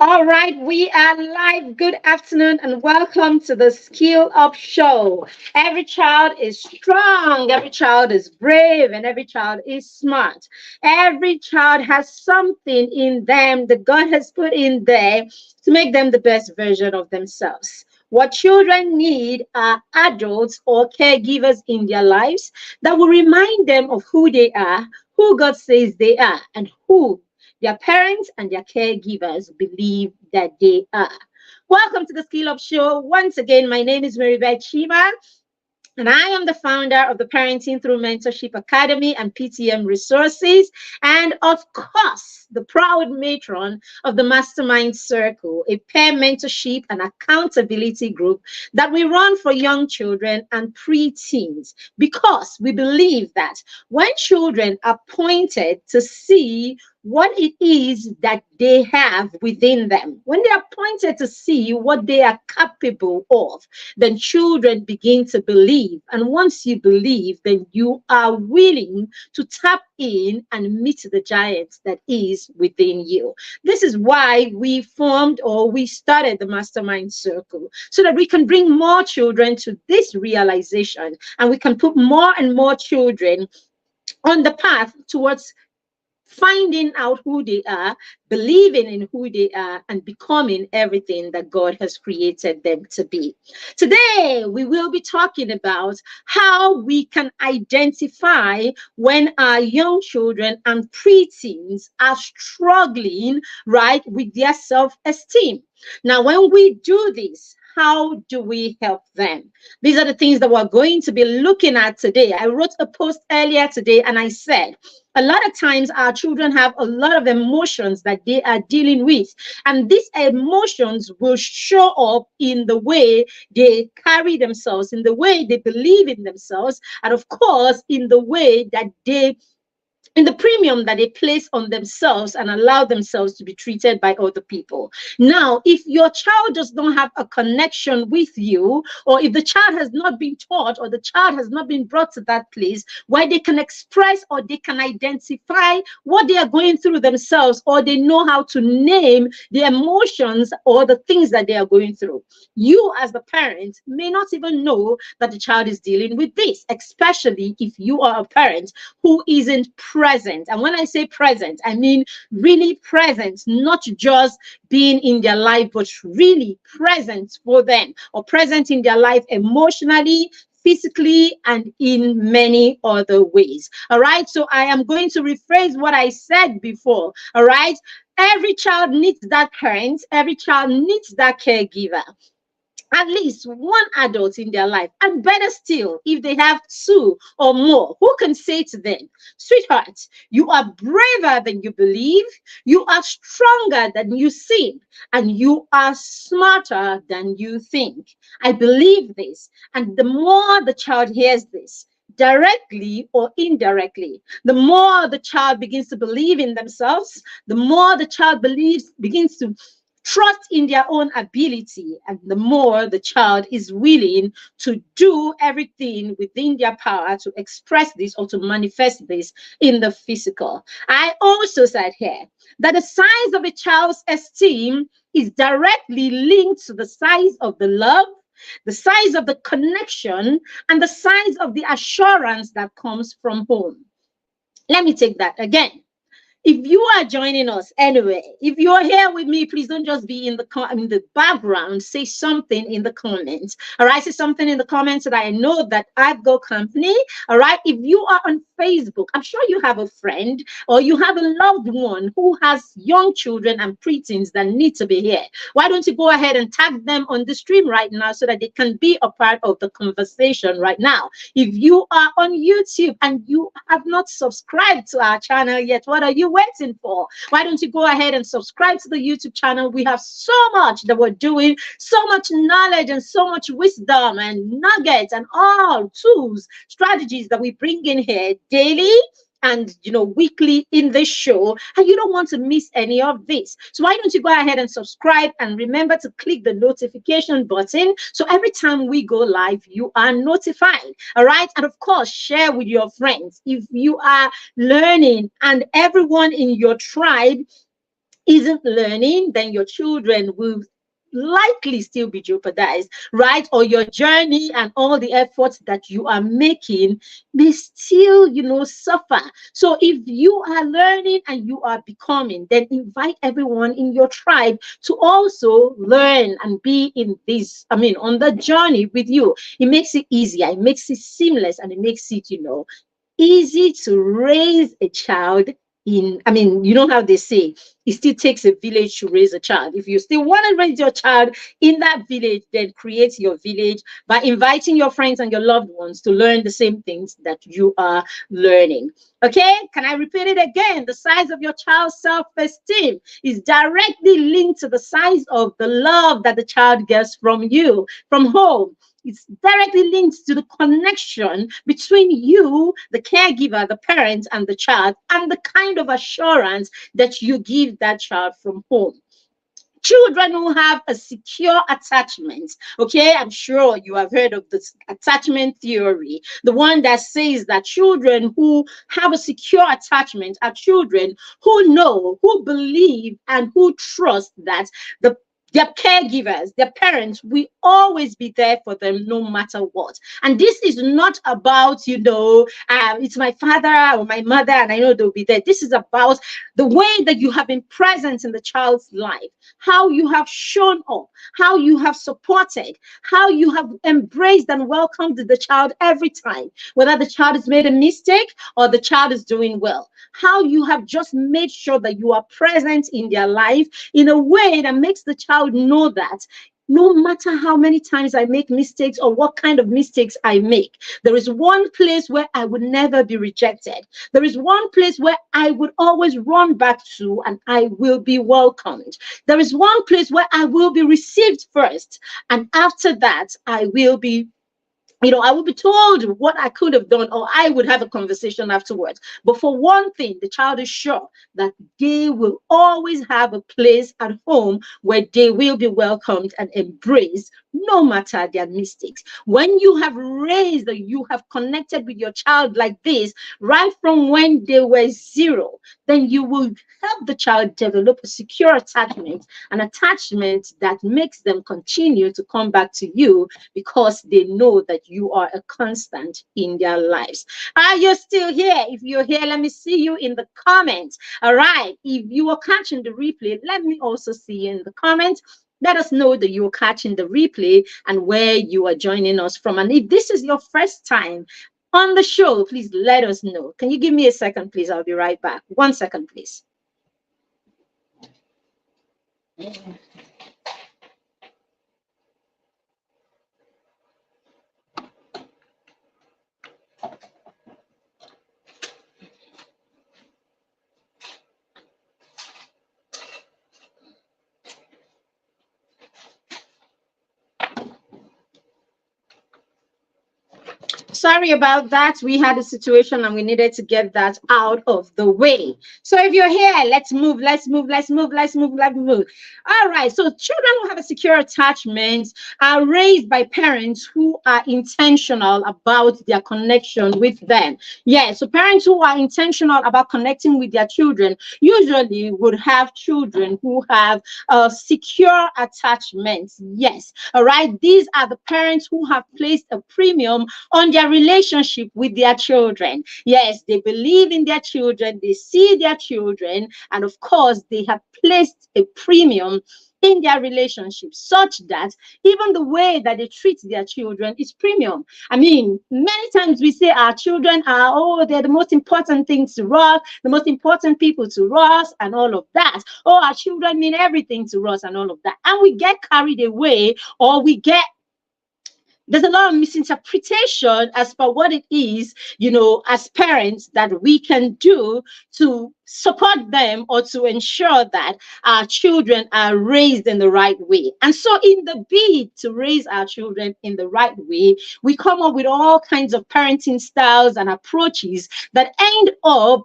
All right, we are live. Good afternoon and welcome to the Skill Up Show. Every child is strong, every child is brave, and every child is smart. Every child has something in them that God has put in there to make them the best version of themselves. What children need are adults or caregivers in their lives that will remind them of who they are, who God says they are, and who their parents and their caregivers believe that they are. Welcome to the Skill Up Show. Once again, my name is Marybeth Chima, and I am the founder of the Parenting Through Mentorship Academy and PTM Resources. And of course, the proud matron of the Mastermind Circle, a peer mentorship and accountability group that we run for young children and preteens, because we believe that when children are pointed to see what it is that they have within them, when they are pointed to see what they are capable of, then children begin to believe. And once you believe, then you are willing to tap in and meet the giant that is within you. This is why we formed or we started the Mastermind Circle, so that we can bring more children to this realization and we can put more and more children on the path towards finding out who they are, believing in who they are, and becoming everything that God has created them to be. Today, we will be talking about how we can identify when our young children and preteens are struggling, right, with their self-esteem. Now, when we do this, how do we help them? These are the things that we're going to be looking at today. I wrote a post earlier today and I said, a lot of times our children have a lot of emotions that they are dealing with, and these emotions will show up in the way they carry themselves, in the way they believe in themselves, and of course in the way that they, in the premium that they place on themselves and allow themselves to be treated by other people. Now, if your child does not have a connection with you, or if the child has not been taught, or the child has not been brought to that place where they can express or they can identify what they are going through themselves, or they know how to name the emotions or the things that they are going through, you as the parent may not even know that the child is dealing with this, especially if you are a parent who isn't present. And when I say present, I mean really present, not just being in their life, but really present for them, or present in their life emotionally, physically, and in many other ways. All right. So I am going to rephrase what I said before. All right. Every child needs that parent. Every child needs that caregiver, at least one adult in their life, and better still, if they have two or more, who can say to them, sweetheart, you are braver than you believe, you are stronger than you seem, and you are smarter than you think. I believe this. And the more the child hears this, directly or indirectly, the more the child begins to believe in themselves, the more the child begins to trust in their own ability, and the more the child is willing to do everything within their power to express this or to manifest this in the physical. I also said here that the size of a child's esteem is directly linked to the size of the love, the size of the connection, and the size of the assurance that comes from home. Let me take that again. If you are joining us anyway, if you're here with me, please don't just be in the background. Say something in the comments. All right, say something in the comments so that I know that I've got company. All right, if you are on Facebook, I'm sure you have a friend or you have a loved one who has young children and preteens that need to be here. Why don't you go ahead and tag them on the stream right now so that they can be a part of the conversation right now? If you are on YouTube and you have not subscribed to our channel yet, what are you waiting for? Why don't you go ahead and subscribe to the YouTube channel? We have so much that we're doing, so much knowledge and so much wisdom and nuggets and all tools, strategies that we bring in here daily and weekly in this show, and you don't want to miss any of this. So why don't you go ahead and subscribe, and remember to click the notification button so every time we go live you are notified. All right, and of course share with your friends if you are learning and everyone in your tribe isn't learning, then your children will likely still be jeopardized, right? Or your journey and all the efforts that you are making may still, suffer. So if you are learning and you are becoming, then invite everyone in your tribe to also learn and be in this, on the journey with you. It makes it easier, it makes it seamless, and it makes it, easy to raise a child in, you know how they say, it still takes a village to raise a child. If you still want to raise your child in that village, then create your village by inviting your friends and your loved ones to learn the same things that you are learning. Okay, can I repeat it again? The size of your child's self-esteem is directly linked to the size of the love that the child gets from you, from home. It's directly linked to the connection between you, the caregiver, the parent, and the child, and the kind of assurance that you give that child from home. Children who have a secure attachment, okay, I'm sure you have heard of this attachment theory, the one that says that children who have a secure attachment are children who know, who believe, and who trust that their caregivers, their parents, will always be there for them no matter what. And this is not about, it's my father or my mother and I know they'll be there. This is about the way that you have been present in the child's life, how you have shown up, how you have supported, how you have embraced and welcomed the child every time, whether the child has made a mistake or the child is doing well, how you have just made sure that you are present in their life in a way that makes the child know that no matter how many times I make mistakes or what kind of mistakes I make, there is one place where I would never be rejected. There is one place where I would always run back to and I will be welcomed. There is one place where I will be received first. And after that, I will be told what I could have done, or I would have a conversation afterwards. But for one thing, the child is sure that they will always have a place at home where they will be welcomed and embraced, no matter their mistakes. When you have raised or you have connected with your child like this, right from when they were zero, then you will help the child develop a secure attachment, an attachment that makes them continue to come back to you because they know that you are a constant in their lives. Are you still here? If you're here, let me see you in the comments. All right. If you are catching the replay, let me also see you in the comments. Let us know that you're catching the replay and where you are joining us from. And if this is your first time on the show, please let us know. Can you give me a second, please? I'll be right back. 1 second, please. Sorry about that. We had a situation and we needed to get that out of the way. So if you're here, let's move. All right. So children who have a secure attachment are raised by parents who are intentional about their connection with them. Yeah. So parents who are intentional about connecting with their children usually would have children who have a secure attachment. Yes. All right. These are the parents who have placed a premium on their relationship with their children. Yes, they believe in their children, they see their children, and of course, they have placed a premium in their relationship such that even the way that they treat their children is premium. Many times we say our children are, they're the most important things to us, the most important people to us, and all of that. Our children mean everything to us, and all of that. And we get carried away, or there's a lot of misinterpretation as per what it is, as parents that we can do to support them or to ensure that our children are raised in the right way. And so in the bid to raise our children in the right way, we come up with all kinds of parenting styles and approaches that end up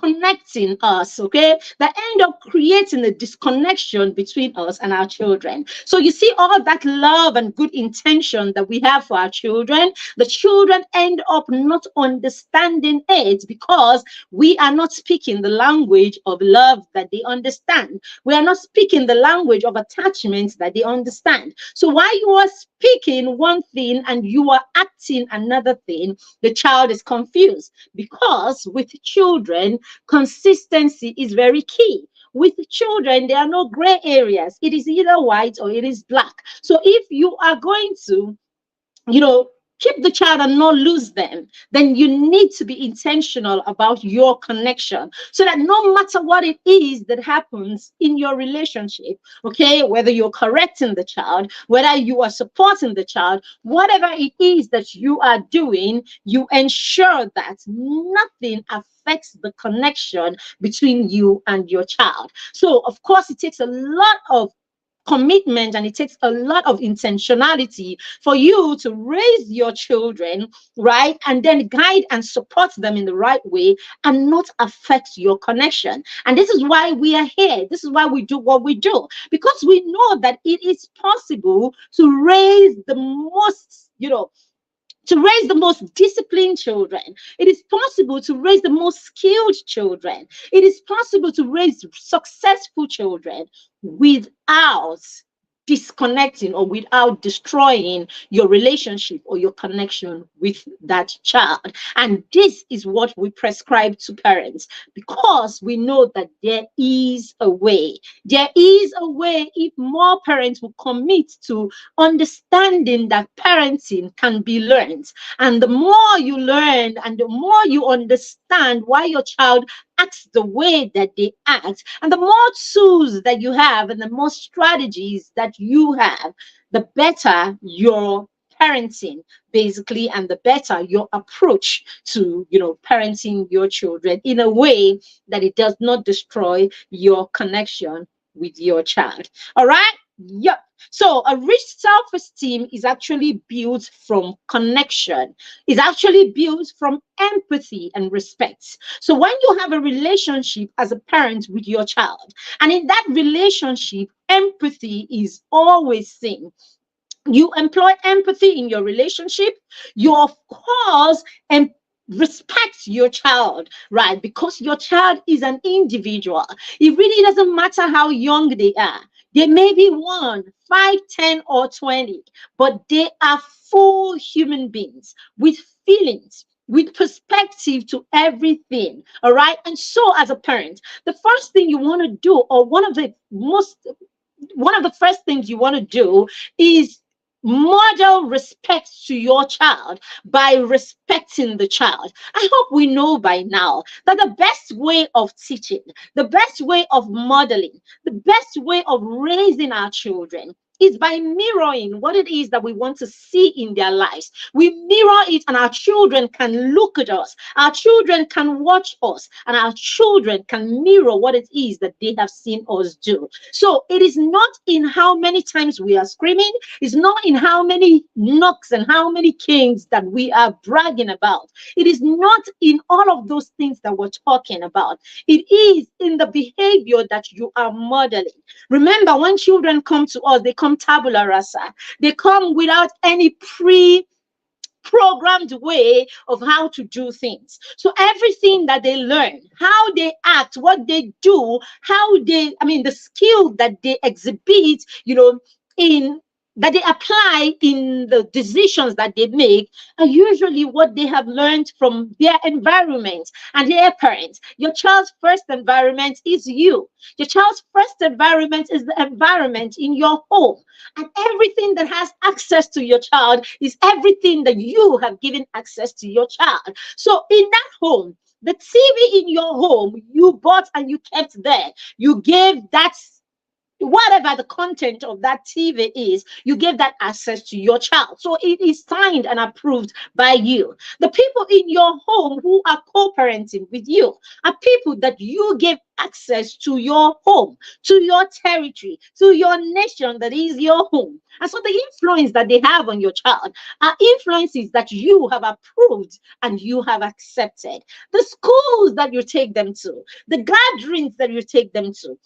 disconnecting us, okay? That end up creating a disconnection between us and our children. So you see all that love and good intention that we have for our children, the children end up not understanding it because we are not speaking the language of love that they understand. We are not speaking the language of attachment that they understand. So while you are speaking one thing and you are acting another thing, the child is confused, because with children, consistency is very key. With children, there are no gray areas. It is either white or it is black. So if you are going to, keep the child and not lose them, then you need to be intentional about your connection, so that no matter what it is that happens in your relationship, okay, whether you're correcting the child, whether you are supporting the child, whatever it is that you are doing, you ensure that nothing affects the connection between you and your child. So of course, it takes a lot of commitment and it takes a lot of intentionality for you to raise your children, right, and then guide and support them in the right way and not affect your connection. And this is why we are here. This is why we do what we do, because we know that it is possible to raise the most, to raise the most disciplined children. It is possible to raise the most skilled children. It is possible to raise successful children without disconnecting or without destroying your relationship or your connection with that child. And this is what we prescribe to parents, because we know that there is a way. There is a way if more parents will commit to understanding that parenting can be learned. And the more you learn and the more you understand why your child acts the way that they act, and the more tools that you have and the more strategies that you have, the better your parenting, basically, and the better your approach to parenting your children in a way that it does not destroy your connection with your child. All right. Yep. So a rich self-esteem is actually built from connection. It's actually built from empathy and respect. So when you have a relationship as a parent with your child, and in that relationship, empathy is always seen. You employ empathy in your relationship, you of course respect your child, right? Because your child is an individual. It really doesn't matter how young they are. They may be 1, 5, 10, or 20, but they are full human beings with feelings, with perspective to everything. All right. And so as a parent, the first thing you want to do, or one of the first things you want to do, is model respect to your child by respecting the child. I hope we know by now that the best way of teaching, the best way of modeling, the best way of raising our children is by mirroring what it is that we want to see in their lives. We mirror it, and our children can look at us. Our children can watch us, and our children can mirror what it is that they have seen us do. So it is not in how many times we are screaming. It's not in how many knocks and how many kings that we are bragging about. It is not in all of those things that we're talking about. It is in the behavior that you are modeling. Remember, when children come to us, they come tabula rasa. They come without any programmed way of how to do things. So everything that they learn, how they act, what they do, the skill that they exhibit, in that they apply in the decisions that they make, are usually what they have learned from their environment and their parents. Your child's first environment is you. Your child's first environment is the environment in your home. And everything that has access to your child is everything that you have given access to your child. So in that home, the TV in your home, you bought and you kept there. You gave that whatever the content of that TV is, you give that access to your child. So it is signed and approved by you. The people in your home who are co-parenting with you are people that you give access to your home, to your territory, to your nation that is your home. And so the influence that they have on your child are influences that you have approved and you have accepted. The schools that you take them to, the gatherings that you take them to,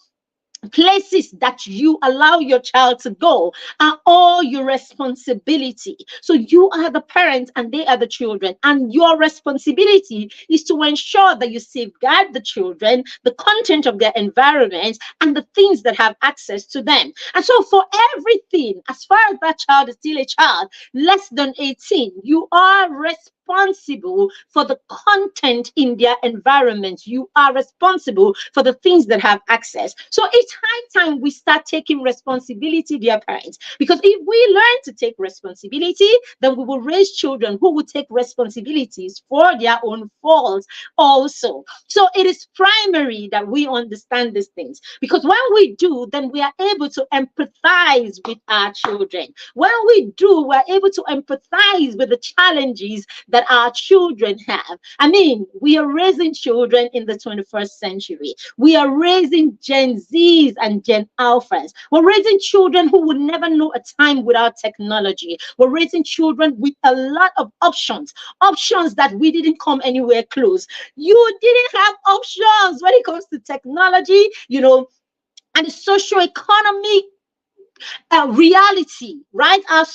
places that you allow your child to go are all your responsibility. So you are the parents and they are the children, and your responsibility is to ensure that you safeguard the children, the content of their environment, and the things that have access to them. And so for everything, as far as that child is still a child less than 18, you are responsible for the content in their environment. You are responsible for the things that have access. So it's high time we start taking responsibility, dear parents, because if we learn to take responsibility, then we will raise children who will take responsibilities for their own faults also. So it is primary that we understand these things, because when we do, then we are able to empathize with our children. When we do, we're able to empathize with the challenges that our children have. I mean, we are raising children in the 21st century. We are raising Gen Zs and Gen Alphas. We're raising children who would never know a time without technology. We're raising children with a lot of options that we didn't come anywhere close. You didn't have options when it comes to technology, and the socioeconomic reality, right? Our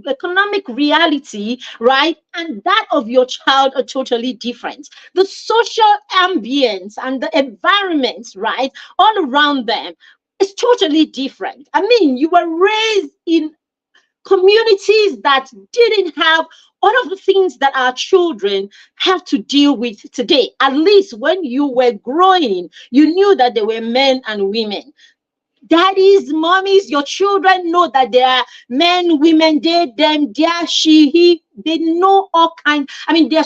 economic reality, right? And that of your child are totally different. The social ambience and the environment, right, all around them is totally different. I mean, you were raised in communities that didn't have all of the things that our children have to deal with today. At least when you were growing, you knew that there were men and women. Daddies, mommies, your children know that there are men, women, they, them, their, she, he. They know all kinds. I mean, they're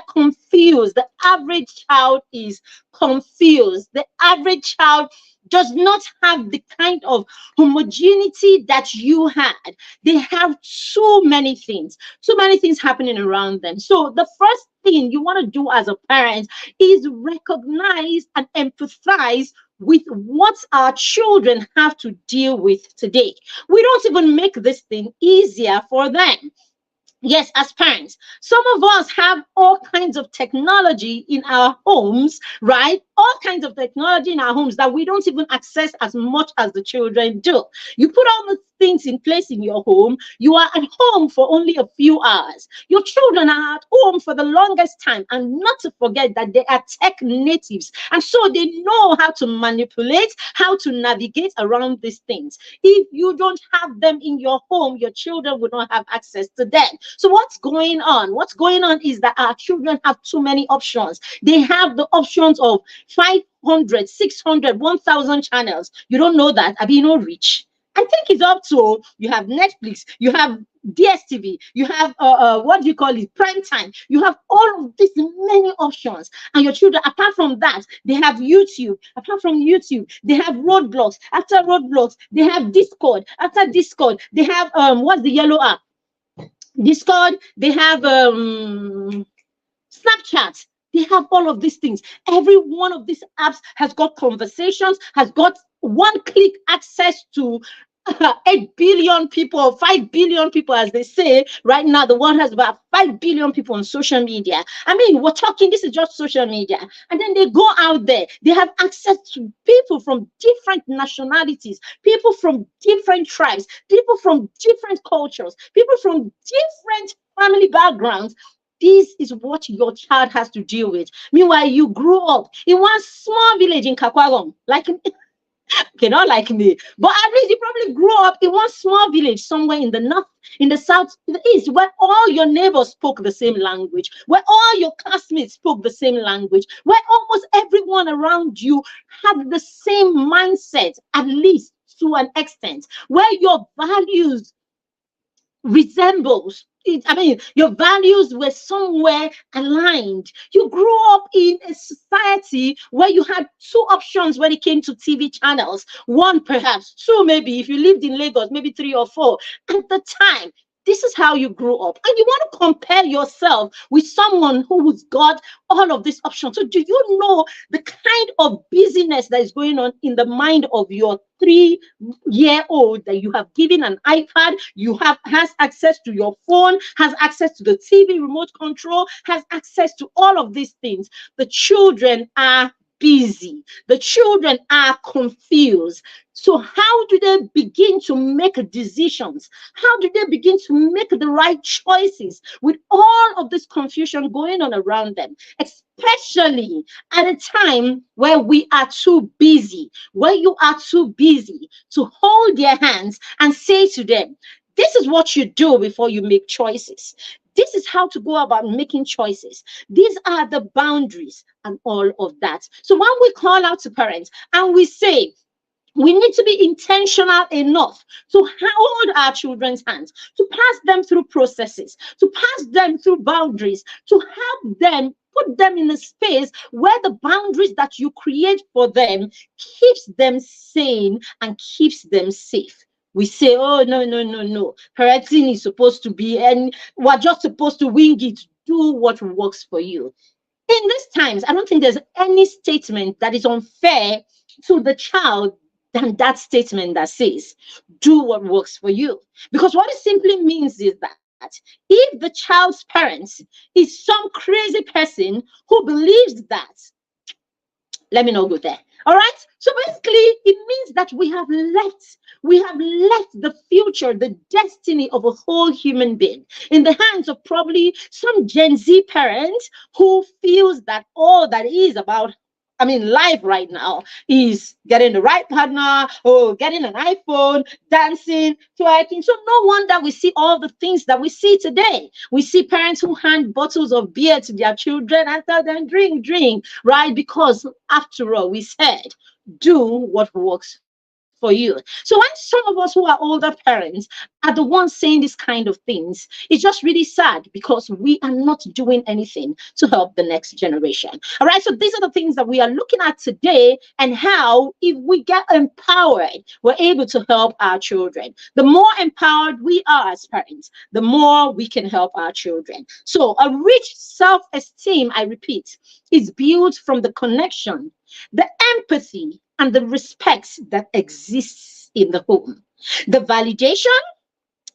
confused. The average child is confused. The average child does not have the kind of homogeneity that you had. They have so many things happening around them. So the first thing you want to do as a parent is recognize and empathize with what our children have to deal with today. We don't even make this thing easier for them. Yes, as parents, some of us have all kinds of technology in our homes, right? All kinds of technology in our homes that we don't even access as much as the children do. You put all the things in place in your home, you are at home for only a few hours. Your children are at home for the longest time, and not to forget that they are tech natives. And so they know how to manipulate, how to navigate around these things. If you don't have them in your home, your children will not have access to them. So what's going on? What's going on is that our children have too many options. They have the options of 500, 600, 1,000 channels. You don't know that. I mean, no rich. I think it's up to, you have Netflix, you have DSTV, you have what do you call it, prime time. You have all of these many options, and your children, apart from that, they have YouTube. Apart from YouTube, they have roadblocks. After roadblocks, they have Discord. After Discord, they have what's the yellow app? Discord. They have Snapchat. They have all of these things. Every one of these apps has got conversations, has got one-click access to 8 billion people, or 5 billion people, as they say. Right now, the world has about 5 billion people on social media. I mean, we're talking, this is just social media. And then they go out there. They have access to people from different nationalities, people from different tribes, people from different cultures, people from different family backgrounds. This is what your child has to deal with. Meanwhile, you grew up in one small village in Kakwagom, like, okay, not like me, but at least you probably grew up in one small village somewhere in the north, in the south, in the east, where all your neighbors spoke the same language, where all your classmates spoke the same language, where almost everyone around you had the same mindset, at least to an extent, where your values resembles it. I mean, your values were somewhere aligned. You grew up in a society 30, where you had two options when it came to TV channels. One, perhaps two, maybe if you lived in Lagos, maybe three or four. At the time, this is how you grew up. And you want to compare yourself with someone who's got all of these options. So do you know the kind of busyness that is going on in the mind of your 3-year-old, that you have given an iPad, has access to your phone, has access to the TV remote control, has access to all of these things? The children are busy. The children are confused. So how do they begin to make decisions? How do they begin to make the right choices with all of this confusion going on around them? Especially at a time where we are too busy, where you are too busy to hold their hands and say to them, this is what you do before you make choices. This is how to go about making choices. These are the boundaries and all of that. So when we call out to parents and we say, we need to be intentional enough to hold our children's hands, to pass them through processes, to pass them through boundaries, to help them, put them in a space where the boundaries that you create for them keeps them sane and keeps them safe. We say, oh, no. Parenting is supposed to be, and we're just supposed to wing it. Do what works for you. In these times, I don't think there's any statement that is unfair to the child than that statement that says, do what works for you. Because what it simply means is that if the child's parents is some crazy person who believes that, let me not go there. All right. So basically, it means that we have left the future, the destiny of a whole human being in the hands of probably some Gen Z parent who feels that all that is about, life right now is getting the right partner, or getting an iPhone, dancing, twerking. So no wonder we see all the things that we see today. We see parents who hand bottles of beer to their children and tell them, drink, right? Because after all, we said, do what works for you. So when some of us who are older parents are the ones saying these kind of things, it's just really sad because we are not doing anything to help the next generation. All right, so these are the things that we are looking at today, and how, if we get empowered, we're able to help our children. The more empowered we are as parents, the more we can help our children. So a rich self-esteem, I repeat, is built from the connection, the empathy, and the respect that exists in the home. The validation,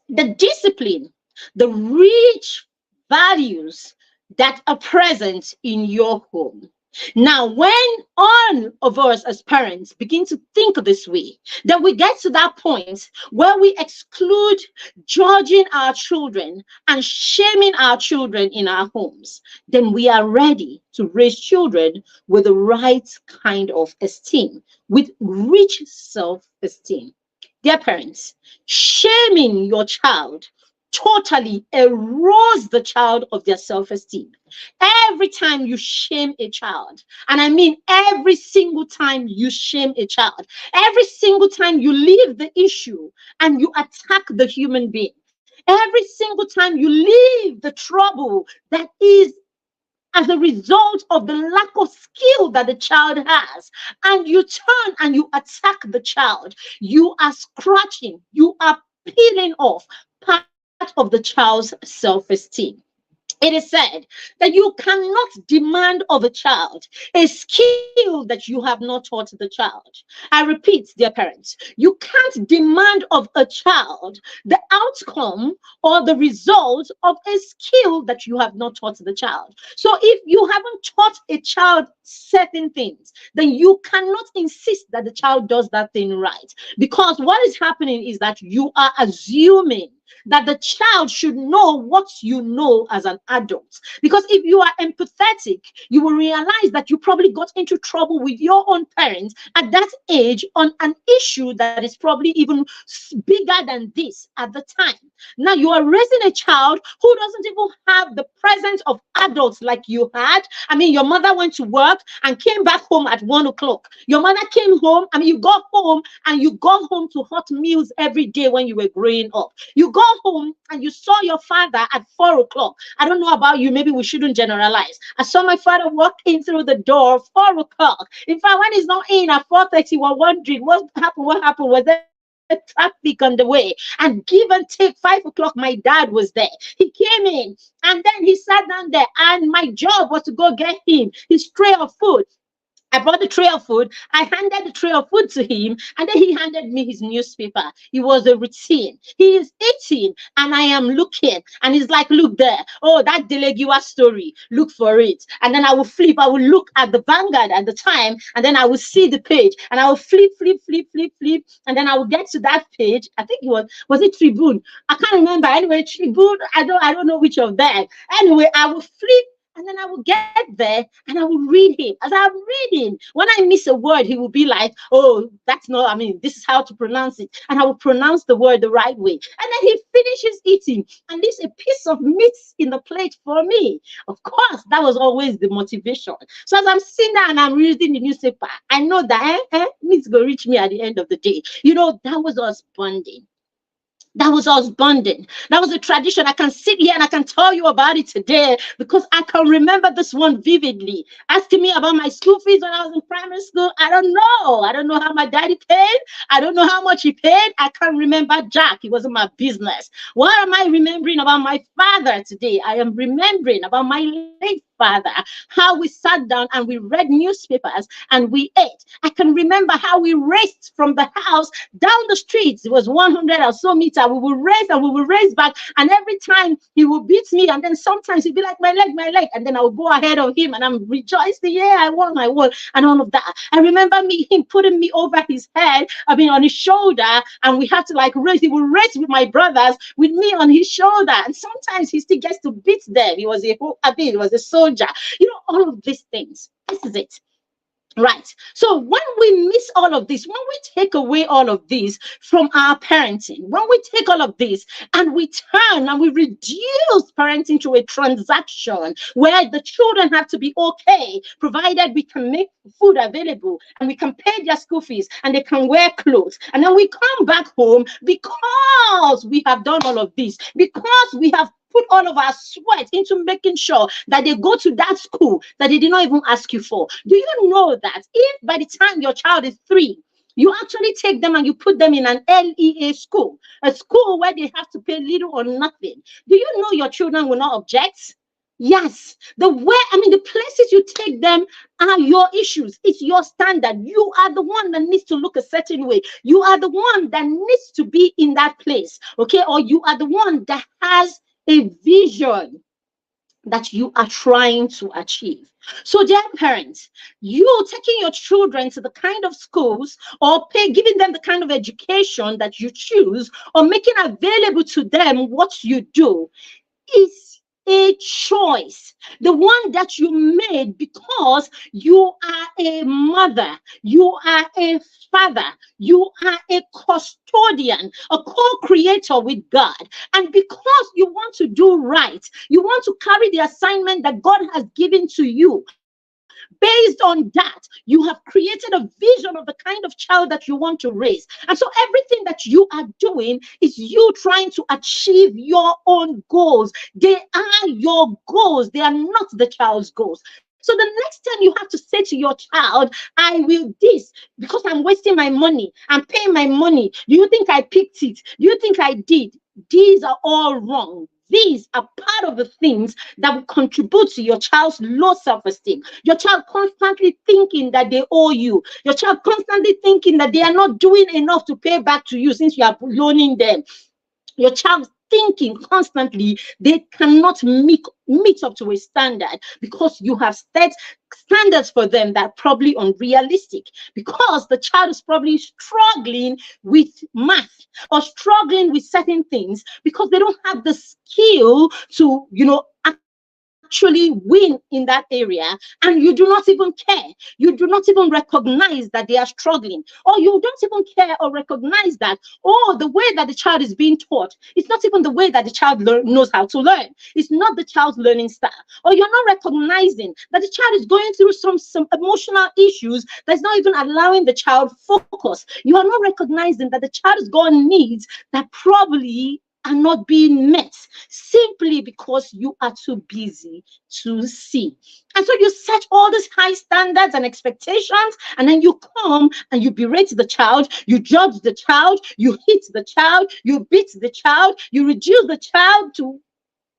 the discipline, the rich values that are present in your home. Now, when all of us as parents begin to think this way, then we get to that point where we exclude judging our children and shaming our children in our homes. Then we are ready to raise children with the right kind of esteem, with rich self-esteem. Dear parents, shaming your child totally erodes the child of their self-esteem. Every time you shame a child, and I mean every single time you shame a child, every single time you leave the issue and you attack the human being, every single time you leave the trouble that is as a result of the lack of skill that the child has, and you turn and you attack the child, you are scratching, you are peeling off part of the child's self-esteem. It is said that you cannot demand of a child a skill that you have not taught the child. I repeat, dear parents, you can't demand of a child the outcome or the result of a skill that you have not taught the child. So if you haven't taught a child certain things, then you cannot insist that the child does that thing right. Because what is happening is that you are assuming that the child should know what you know as an adult. Because if you are empathetic, you will realize that you probably got into trouble with your own parents at that age on an issue that is probably even bigger than this at the time. Now you are raising a child who doesn't even have the presence of adults like you had. I mean, your mother went to work and came back home at 1 o'clock. Your mother came home, you got home and you got home to hot meals every day when you were growing up. You go home and you saw your father at 4 o'clock. I don't know about you, maybe we shouldn't generalize. I saw my father walk in through the door 4 o'clock. In fact, when he's not in at 4:30, we're wondering what happened. What happened? Was there traffic on the way? And give and take, 5 o'clock, my dad was there. He came in and then he sat down there, and my job was to go get him his tray of food. I brought the tray of food. I handed the tray of food to him, and then he handed me his newspaper. It was a routine. He is eating, and I am looking, and he's like, "Look there. Oh, that Delegiwa story. Look for it." And then I will flip. I will look at the Vanguard at the time, and then I will see the page, and I will flip, and then I will get to that page. I think it was it Tribune? I can't remember. Anyway, Tribune. I don't know which of them. Anyway, I will flip. And then I will get there and I will read him. As I'm reading, when I miss a word, he will be like, "Oh, that's not, I mean, this is how to pronounce it." And I will pronounce the word the right way. And then he finishes eating and leaves a piece of meat in the plate for me. Of course, that was always the motivation. So as I'm sitting there and I'm reading the newspaper, I know that meat's going to reach me at the end of the day. You know, that was us bonding. That was us bonding. That was a tradition. I can sit here and I can tell you about it today because I can remember this one vividly. Asking me about my school fees when I was in primary school, I don't know. I don't know how my daddy paid. I don't know how much he paid. I can't remember Jack. It wasn't my business. What am I remembering about my father today? I am remembering about my late father, how we sat down and we read newspapers and we ate. I can remember how we raced from the house down the streets. It was 100 or so meters. We will race and we will race back. And every time he will beat me. And then sometimes he'd be like, my leg. And then I would go ahead of him and I'm rejoicing. Yeah, I won. And all of that. I remember him putting me over his head, on his shoulder. And we had to like race. He would race with my brothers with me on his shoulder. And sometimes he still gets to beat them. He was a soldier. You know, all of these things. This is it. Right. So when we miss all of this, when we take away all of this from our parenting, when we take all of this and we turn and we reduce parenting to a transaction where the children have to be okay, provided we can make food available and we can pay their school fees and they can wear clothes. And then we come back home because we have done all of this, because we have put all of our sweat into making sure that they go to that school that they did not even ask you for. Do you know that if by the time your child is 3, you actually take them and you put them in an LEA school, a school where they have to pay little or nothing, do you know your children will not object? Yes, the places you take them are your issues. It's your standard. You are the one that needs to look a certain way. You are the one that needs to be in that place, okay? Or you are the one that has a vision that you are trying to achieve. So, dear parents, you taking your children to the kind of schools or giving them the kind of education that you choose or making available to them what you do is a choice, the one that you made because you are a mother, you are a father, you are a custodian, a co-creator with God. And because you want to do right, you want to carry the assignment that God has given to you. Based on that, you have created a vision of the kind of child that you want to raise. And so everything that you are doing is you trying to achieve your own goals. They are your goals. They are not the child's goals. So the next time you have to say to your child, "I will this because I'm wasting my money. I'm paying my money. Do you think I picked it? Do you think I did?" These are all wrong. These are part of the things that will contribute to your child's low self-esteem. Your child constantly thinking that they owe you. Your child constantly thinking that they are not doing enough to pay back to you since you are loaning them. Your child thinking constantly they cannot meet up to a standard because you have set standards for them that are probably unrealistic, because the child is probably struggling with math or struggling with certain things because they don't have the skill to actually win in that area, and you do not even care. You do not even recognize that they are struggling, or you don't even care or recognize that, the way that the child is being taught, it's not even the way that the child knows how to learn. It's not the child's learning style. Or you're not recognizing that the child is going through some emotional issues that's not even allowing the child focus. You are not recognizing that the child has got needs that probably are not being met simply because you are too busy to see. And so you set all these high standards and expectations, and then you come and you berate the child, you judge the child, you hit the child, you beat the child, you reduce the child to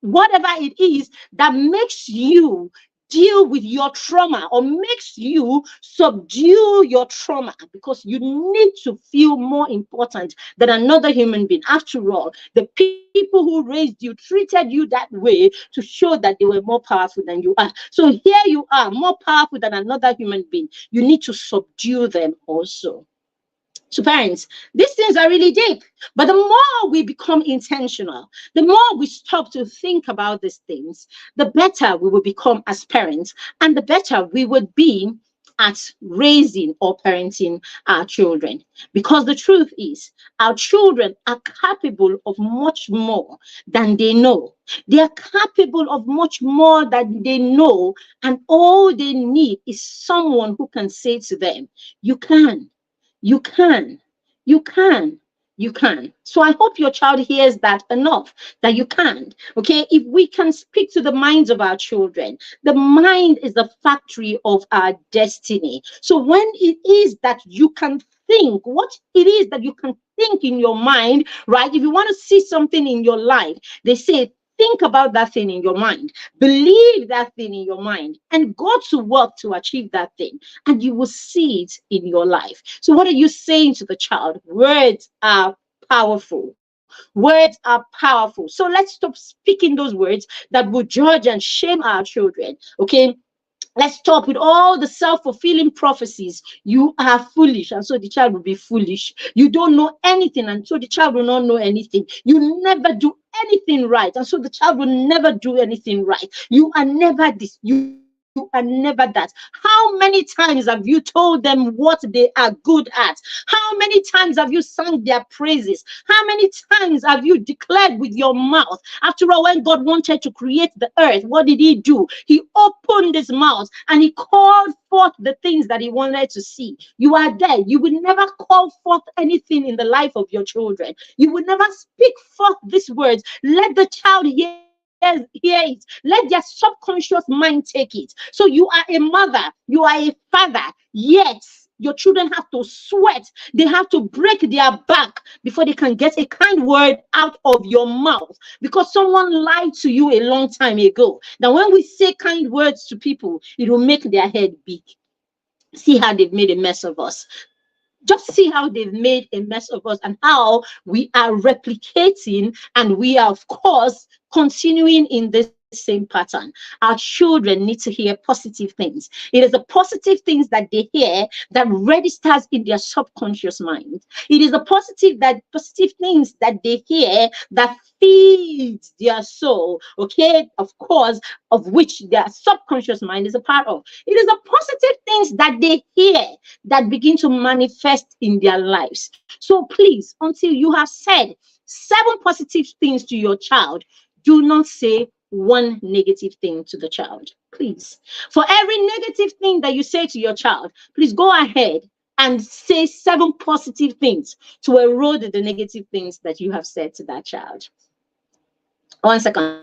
whatever it is that makes you deal with your trauma or makes you subdue your trauma, because you need to feel more important than another human being. After all, the people who raised you treated you that way to show that they were more powerful than you are. So here you are, more powerful than another human being. You need to subdue them also. So parents, these things are really deep, but the more we become intentional, the more we stop to think about these things, the better we will become as parents, and the better we would be at raising or parenting our children. Because the truth is, our children are capable of much more than they know. They are capable of much more than they know, and all they need is someone who can say to them, you can. You can, you can, you can. So I hope your child hears that enough, that you can. Okay, if we can speak to the minds of our children, the mind is the factory of our destiny. So when it is that you can think, what it is that you can think in your mind, right? If you want to see something in your life, they say, think about that thing in your mind, believe that thing in your mind, and go to work to achieve that thing, and you will see it in your life. So what are you saying to the child? Words are powerful. Words are powerful. So let's stop speaking those words that will judge and shame our children. Okay, let's stop with all the self-fulfilling prophecies. You are foolish, and so the child will be foolish. You don't know anything, and so the child will not know anything. You never do anything right, and so the child will never do anything right. You are never this. You are never that. How many times have you told them what they are good at? How many times have you sung their praises? How many times have you declared with your mouth? After all, when God wanted to create the earth, what did he do? He opened his mouth and he called forth the things that he wanted to see. You are there. You will never call forth anything in the life of your children. You will never speak forth these words. Let the child hear it. Let their subconscious mind take it. So you are a mother, you are a father, yet your children have to sweat. They have to break their back before they can get a kind word out of your mouth, because someone lied to you a long time ago. Now, when we say kind words to people, it will make their head big. See how they've made a mess of us. Just see how they've made a mess of us, and how we are replicating, and we are, of course, continuing in this same pattern. Our children need to hear positive things. It is the positive things that they hear that registers in their subconscious mind. It is the positive things that they hear that feeds their soul, okay, of course, of which their subconscious mind is a part of. It is the positive things that they hear that begin to manifest in their lives. So please, until you have said 7 positive things to your child, do not say one negative thing to the child. Please, for every negative thing that you say to your child, please go ahead and say 7 positive things to erode the negative things that you have said to that child. 1 second.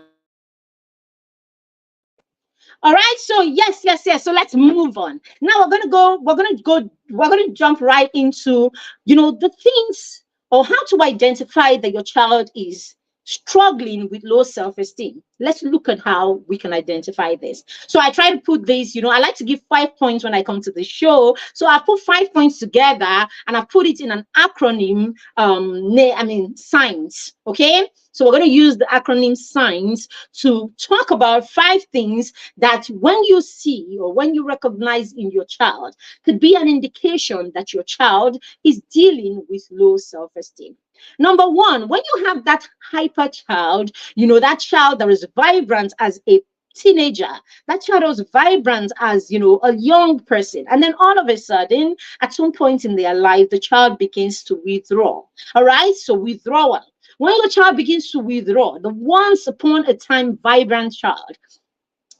All right, so yes. So let's move on. Now we're gonna jump right into, the things, or how to identify that your child is struggling with low self-esteem. Let's look at how we can identify this. So I try to put this, I like to give 5 points when I come to the show. So I put 5 points together and I put it in an acronym, SIGNS. Okay. So we're going to use the acronym SIGNS to talk about 5 things that when you see or when you recognize in your child could be an indication that your child is dealing with low self-esteem. Number 1, when you have that hyper child, that child that is vibrant as a teenager, that child was vibrant as a young person, and then all of a sudden at some point in their life the child begins to withdraw. All right, so withdrawal. When your child begins to withdraw, the once upon a time vibrant child,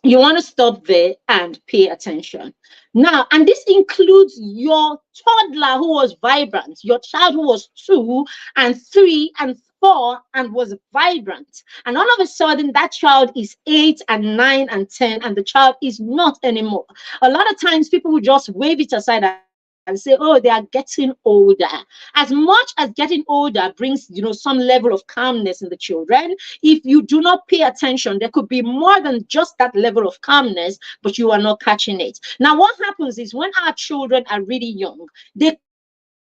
you want to stop there and pay attention. Now, and this includes your toddler who was vibrant, your child who was 2 and 3 and 4 and was vibrant. And all of a sudden, that child is 8 and 9 and 10, and the child is not anymore. A lot of times, people will just wave it aside and say, oh, they are getting older. As much as getting older brings, some level of calmness in the children, if you do not pay attention, there could be more than just that level of calmness, but you are not catching it. Now, what happens is when our children are really young, they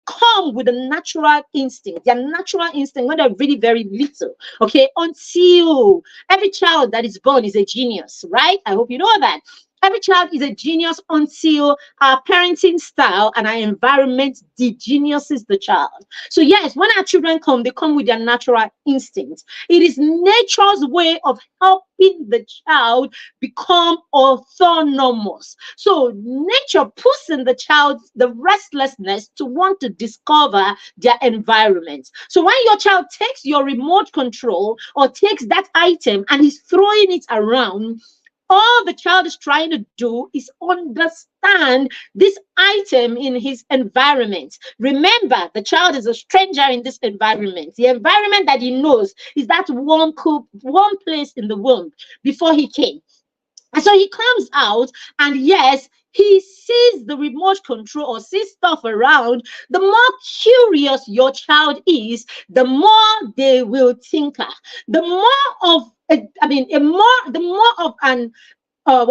come with a natural instinct, their natural instinct when they're really very little, okay, until every child that is born is a genius, right? I hope you know that. Every child is a genius until our parenting style and our environment degeniuses the child. So yes, when our children come, they come with their natural instincts. It is nature's way of helping the child become autonomous. So nature puts in the child the restlessness to want to discover their environment. So when your child takes your remote control or takes that item and is throwing it around, all the child is trying to do is understand this item in his environment. Remember, the child is a stranger in this environment. The environment that he knows is that one place in the womb before he came. And so he comes out, and yes, he sees the remote control or sees stuff around. The more curious your child is, the more they will tinker. The more of the more of an of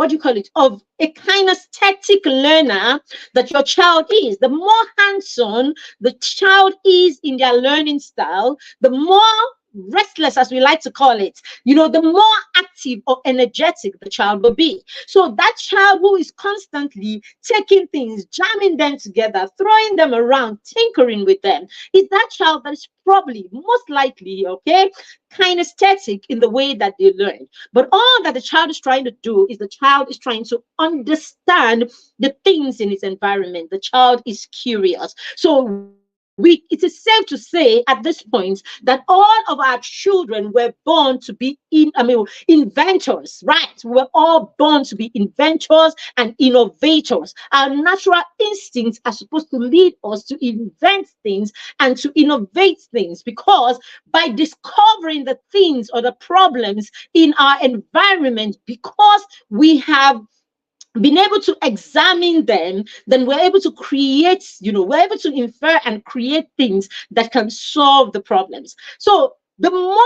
a kinesthetic learner that your child is, the more hands-on the child is in their learning style, the more restless, as we like to call it, the more active or energetic the child will be. So that child who is constantly taking things, jamming them together, throwing them around, tinkering with them, is that child that is probably most likely, okay, kinesthetic in the way that they learn. But all that the child is trying to do is the child is trying to understand the things in his environment. The child is curious. So it is safe to say at this point that all of our children were born to be inventors, right? We were all born to be inventors and innovators. Our natural instincts are supposed to lead us to invent things and to innovate things, because by discovering the things or the problems in our environment, because we have been able to examine them, then we're able to create, we're able to infer and create things that can solve the problems. So the more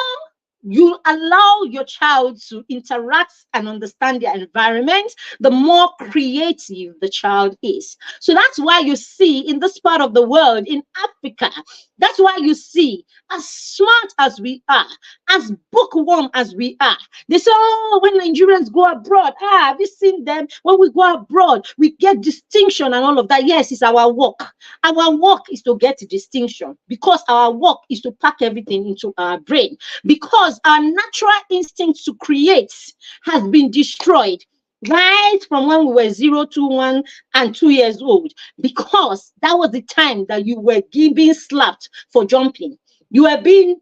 you allow your child to interact and understand their environment, the more creative the child is. So that's why you see in this part of the world, in Africa, that's why you see, as smart as we are, as bookworm as we are, they say, oh, when Nigerians go abroad, have you seen them? When we go abroad, we get distinction and all of that. Yes, it's our work. Our work is to get distinction, because our work is to pack everything into our brain, because our natural instinct to create has been destroyed right from when we were 0 to 1 and 2 years old, because that was the time that you were being slapped for jumping. You were being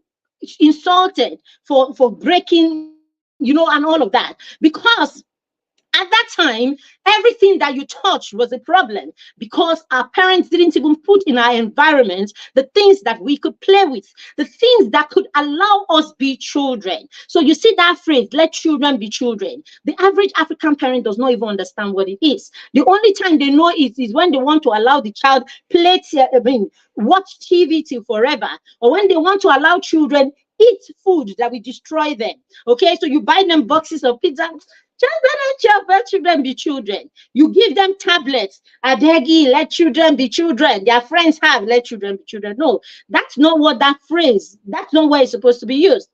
insulted for breaking, and all of that, because at that time, everything that you touched was a problem, because our parents didn't even put in our environment the things that we could play with, the things that could allow us be children. So you see that phrase, let children be children. The average African parent does not even understand what it is. The only time they know it is when they want to allow the child watch TV till forever, or when they want to allow children eat food that will destroy them. Okay, so you buy them boxes of pizza. Just let children be children. You give them tablets. Adegi, let children be children. Their friends have, let children be children. No, that's not what that's not where it's supposed to be used.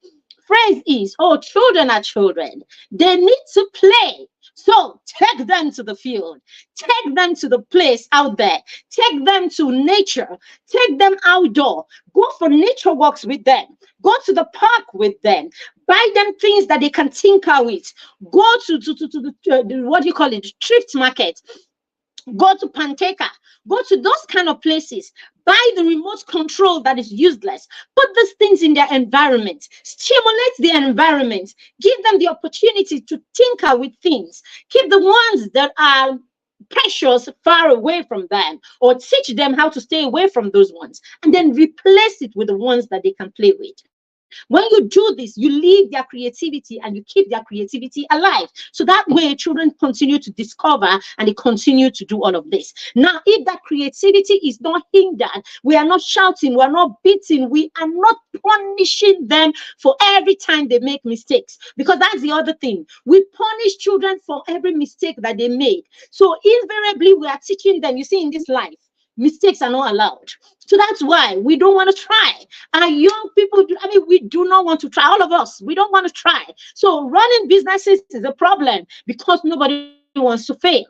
Phrase is, oh, children are children. They need to play. So take them to the field, take them to the place out there, take them to nature, take them outdoor, go for nature walks with them, go to the park with them, buy them things that they can tinker with, go to the what do you call it, thrift market, go to Panteka, go to those kind of places, buy the remote control that is useless, put these things in their environment, stimulate their environment, give them the opportunity to tinker with things, keep the ones that are precious far away from them, or teach them how to stay away from those ones, and then replace it with the ones that they can play with. When you do this, you leave their creativity and you keep their creativity alive. So that way, children continue to discover and they continue to do all of this. Now, if that creativity is not hindered, we are not shouting, we are not beating, we are not punishing them for every time they make mistakes. Because that's the other thing. We punish children for every mistake that they make. So invariably, we are teaching them, you see, in this life, mistakes are not allowed. So that's why we don't want to try. Our young people, we do not want to try. All of us, we don't want to try. So running businesses is a problem because nobody wants to fail.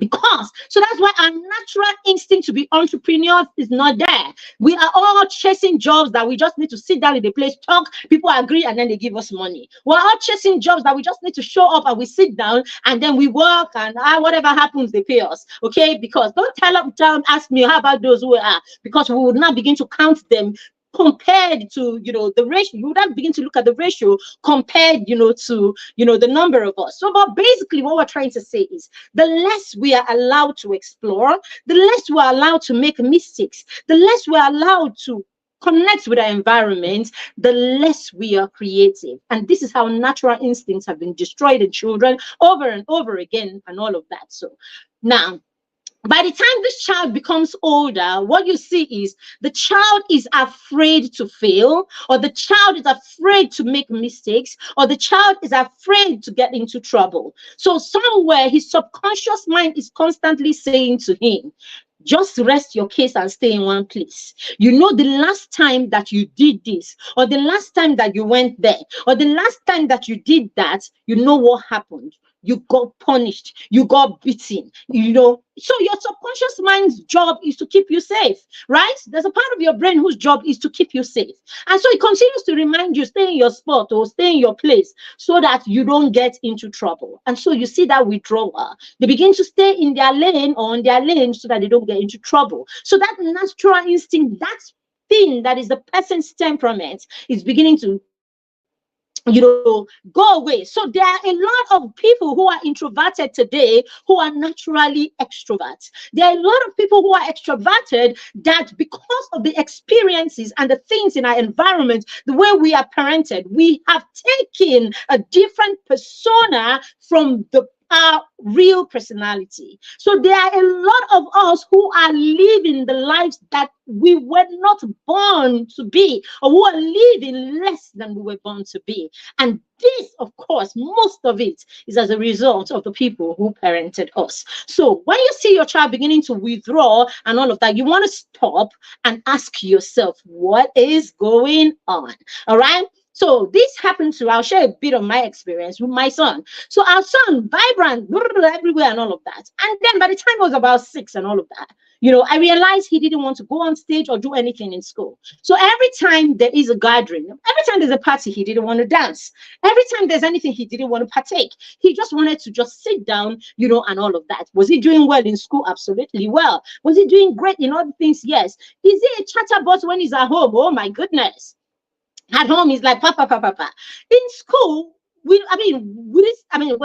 So that's why our natural instinct to be entrepreneurs is not there. We are all chasing jobs that we just need to sit down in the place, talk, people agree, and then they give us money. We're all chasing jobs that we just need to show up and we sit down and then we work and whatever happens, they pay us. Okay? Because don't ask me how about those who are, because we would not begin to count them compared to the ratio. You would have begin to look at the ratio compared to the number of us. So but basically what we're trying to say is the less we are allowed to explore, the less we're allowed to make mistakes, the less we're allowed to connect with our environment, the less we are creative. And this is how natural instincts have been destroyed in children over and over again and all of that. So now, by the time this child becomes older, what you see is the child is afraid to fail, or the child is afraid to make mistakes, or the child is afraid to get into trouble. So somewhere his subconscious mind is constantly saying to him, just rest your case and stay in one place. You know, the last time that you did this, or the last time that you went there, or the last time that you did that, you know what happened. You got punished, you got beaten, So your subconscious mind's job is to keep you safe, right? There's a part of your brain whose job is to keep you safe. And so it continues to remind you, stay in your spot or stay in your place so that you don't get into trouble. And so you see that withdrawal. They begin to stay in their lane or on their lane so that they don't get into trouble. So that natural instinct, that thing that is the person's temperament, is beginning to go away. So there are a lot of people who are introverted today who are naturally extroverts. There are a lot of people who are extroverted that because of the experiences and the things in our environment, the way we are parented, we have taken a different persona from our real personality. So there are a lot of us who are living the lives that we were not born to be, or who are living less than we were born to be. And this, of course, most of it is as a result of the people who parented us. So when you see your child beginning to withdraw and all of that, you want to stop and ask yourself, what is going on? All right. So this happened I'll share a bit of my experience with my son. So our son, vibrant, everywhere and all of that. And then by the time I was about 6 and all of that, I realized he didn't want to go on stage or do anything in school. So every time there is a gathering, every time there's a party, he didn't want to dance. Every time there's anything, he didn't want to partake. He just wanted to just sit down, and all of that. Was he doing well in school? Absolutely well. Was he doing great in other things? Yes. Is he a chatterbox when he's at home? Oh my goodness. At home, he's like, papa. In school, was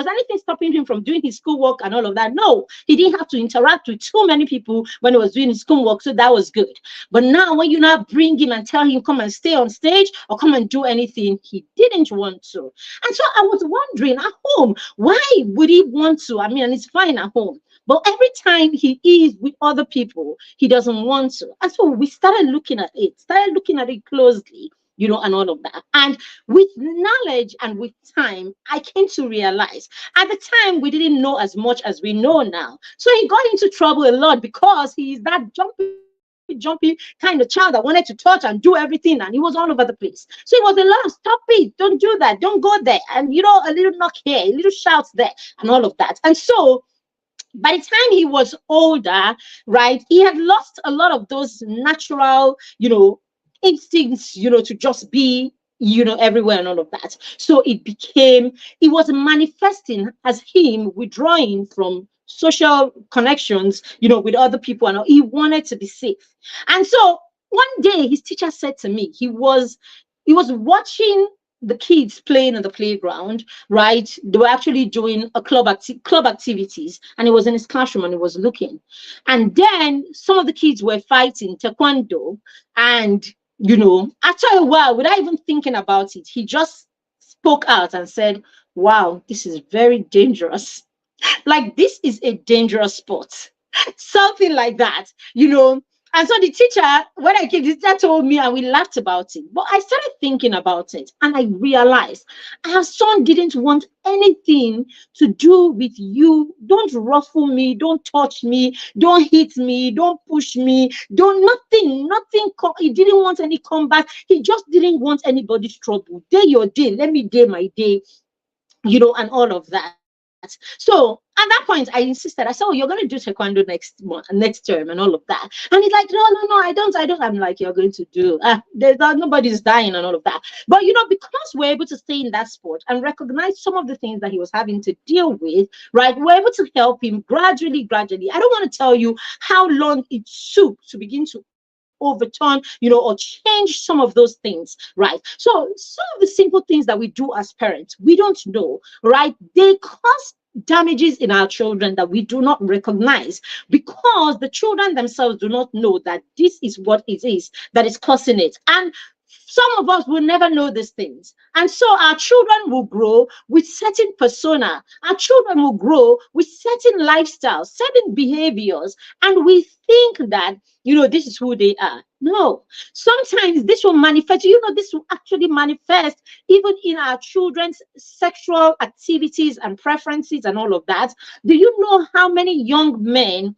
anything stopping him from doing his schoolwork and all of that? No, he didn't have to interact with too many people when he was doing his schoolwork, so that was good. But now, when you now bring him and tell him, come and stay on stage or come and do anything, he didn't want to. And so I was wondering, at home, why would he want to? And it's fine at home. But every time he is with other people, he doesn't want to. And so we started looking at it closely, and all of that. And with knowledge and with time, I came to realize at the time we didn't know as much as we know now. So he got into trouble a lot because he's that jumpy kind of child that wanted to touch and do everything, and he was all over the place. So it was a lot of stop it, don't do that, don't go there, and a little knock here, a little shouts there, and all of that. And so by the time he was older, right, he had lost a lot of those natural, instincts, to just be, everywhere and all of that. So it was manifesting as him withdrawing from social connections, with other people, and he wanted to be safe. And so one day his teacher said to me, he was watching the kids playing in the playground, right? They were actually doing a club activities, and he was in his classroom and he was looking. And then some of the kids were fighting taekwondo, and After a while, without even thinking about it, he just spoke out and said, wow, this is very dangerous. Like, this is a dangerous sport. Something like that. And so the teacher, when I came, the teacher told me, and we laughed about it. But I started thinking about it, and I realized our son didn't want anything to do with you. Don't ruffle me, don't touch me, don't hit me, don't push me, don't nothing. He didn't want any combat. He just didn't want anybody's trouble. Day your day, let me day my day, and all of that. So at that point, I insisted. I said, "Oh, you're going to do taekwondo next term, and all of that." And he's like, "No, no, no, I don't. I'm like, "You're going to do. Nobody's dying and all of that." But because we're able to stay in that sport and recognize some of the things that he was having to deal with, right? We're able to help him gradually. I don't want to tell you how long it took to begin to overturn, or change some of those things, right? So some of the simple things that we do as parents, we don't know, right? They cause damages in our children that we do not recognize, because the children themselves do not know that this is what it is that is causing it. And some of us will never know these things. And so our children will grow with certain persona. Our children will grow with certain lifestyles, certain behaviors. And we think that, this is who they are. No, sometimes this will manifest, this will actually manifest even in our children's sexual activities and preferences and all of that. Do you know how many young men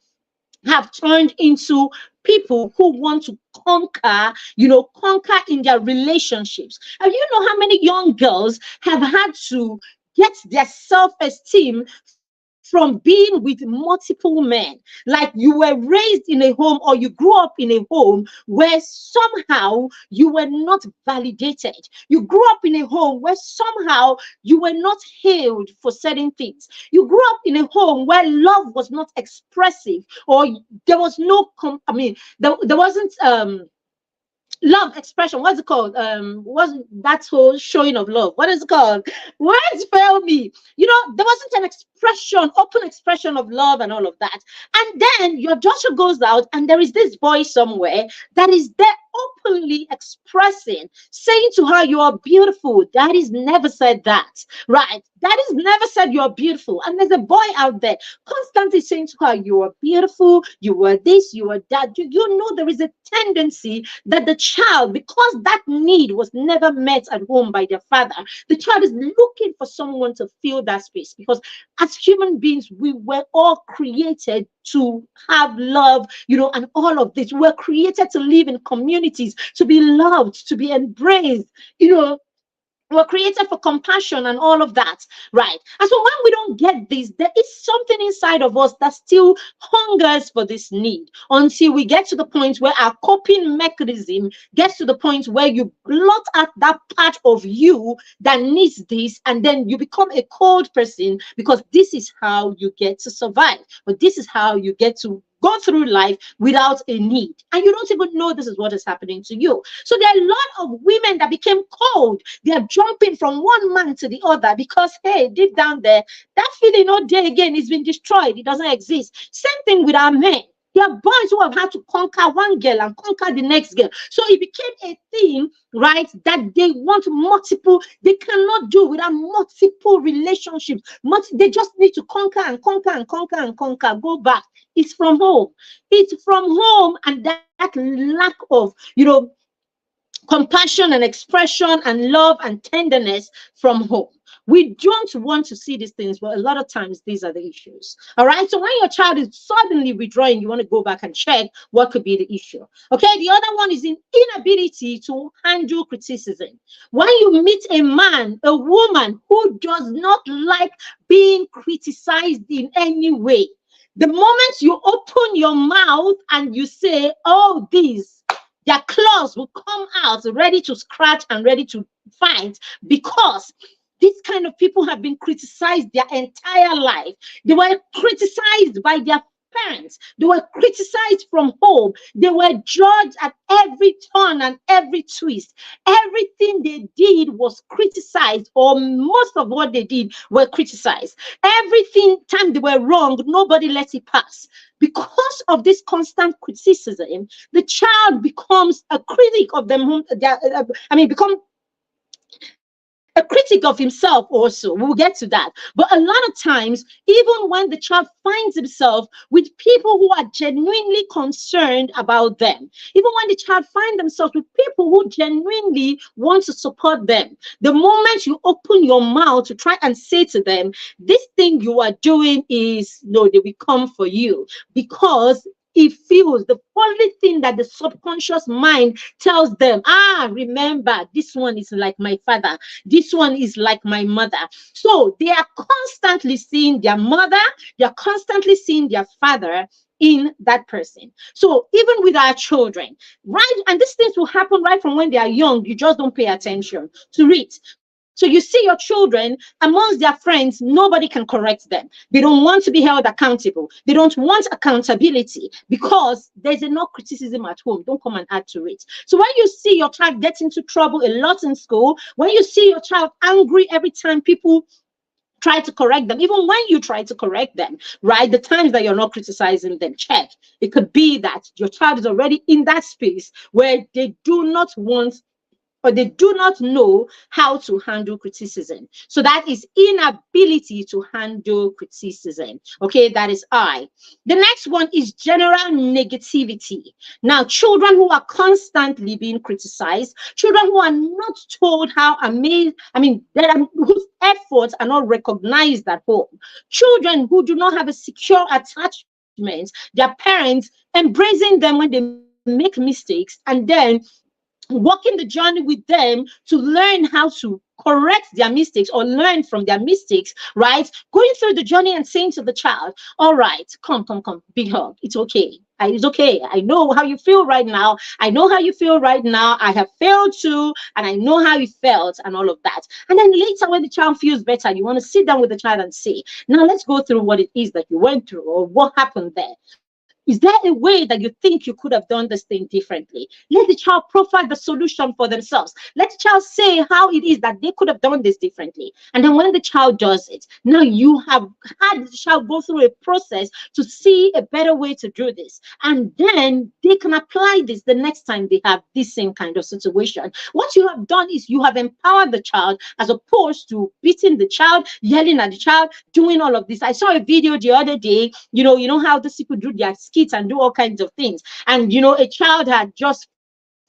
have turned into people who want to conquer in their relationships? And you know how many young girls have had to get their self-esteem from being with multiple men? Like, you were raised in a home, or you grew up in a home where somehow you were not validated. You grew up in a home where somehow you were not healed for certain things. You grew up in a home where love was not expressive, or there was no there wasn't love expression. What's it called? What's that whole showing of love? What is it called? Words fail me. There wasn't an expression, open expression of love and all of that. And then your daughter goes out, and there is this boy somewhere that is there openly expressing, saying to her, "You are beautiful." Daddy's never said that, right? Daddy's never said you're beautiful. And there's a boy out there constantly saying to her, "You are beautiful, you are this, you are that." You know there is a tendency that the child, because that need was never met at home by their father, the child is looking for someone to fill that space. Because as human beings, we were all created to have love, and all of this. We're created to live in communities, to be loved, to be embraced, we're created for compassion and all of that, right? And so when we don't get this, there is something inside of us that still hungers for this need, until we get to the point where our coping mechanism gets to the point where you blot out that part of you that needs this, and then you become a cold person, because this is how you get to survive, but this is how you get to go through life without a need, and you don't even know this is what is happening to you. So there are a lot of women that became cold. They are jumping from one man to the other because, hey, deep down there, that feeling all day again is been destroyed. It doesn't exist. Same thing with our men. There are boys who have had to conquer one girl and conquer the next girl. So it became a thing, right, that they want multiple. They cannot do without multiple relationships. They just need to conquer and conquer and conquer and conquer. Go back. It's from home. It's from home, and that lack of, compassion and expression and love and tenderness from home. We don't want to see these things, but a lot of times these are the issues. All right. So when your child is suddenly withdrawing, you want to go back and check what could be the issue. Okay. The other one is inability to handle criticism. When you meet a man, a woman who does not like being criticized in any way, the moment you open your mouth and you say, "Oh, this," their claws will come out ready to scratch and ready to fight, because these kind of people have been criticized their entire life. They were criticized by their parents. They were criticized from home. They were judged at every turn and every twist. Everything they did was criticized, or most of what they did were criticized. Everything time they were wrong, nobody let it pass. Because of this constant criticism, the child becomes a critic of them. Become a critic of himself also. We'll get to that. But a lot of times, even when the child finds himself with people who are genuinely concerned about them, even when the child finds themselves with people who genuinely want to support them, the moment you open your mouth to try and say to them, this thing you are doing is, no, they will come for you, because it feels the only thing that the subconscious mind tells them, remember, this one is like my father, this one is like my mother. So they are constantly seeing their mother, they are constantly seeing their father in that person. So even with our children, right, and these things will happen right from when they are young, you just don't pay attention to it. So you see your children amongst their friends, nobody can correct them. They don't want to be held accountable. They don't want accountability because there's enough criticism at home. Don't come and add to it. So when you see your child get into trouble a lot in school, when you see your child angry every time people try to correct them, even when you try to correct them, right, the times that you're not criticizing them, check. It could be that your child is already in that space where they do not want, or they do not know how to handle criticism. So that is inability to handle criticism. Okay, that is I. The next one is general negativity. Now, children who are constantly being criticized, children who are not told how amazing, whose efforts are not recognized at home, children who do not have a secure attachment, their parents embracing them when they make mistakes, and then walking the journey with them to learn how to correct their mistakes or learn from their mistakes, right? Going through the journey and saying to the child, all right, come, big hug. It's okay. It's okay. I know how you feel right now. I know how you feel right now. I have failed too, and I know how you felt and all of that. And then later when the child feels better, you want to sit down with the child and say, now let's go through what it is that you went through or what happened there. Is there a way that you think you could have done this thing differently? Let the child profile the solution for themselves. Let the child say how it is that they could have done this differently. And then when the child does it, now you have had the child go through a process to see a better way to do this. And then they can apply this the next time they have this same kind of situation. What you have done is you have empowered the child as opposed to beating the child, yelling at the child, doing all of this. I saw a video the other day, you know how these people do their skits and do all kinds of things, and a child had just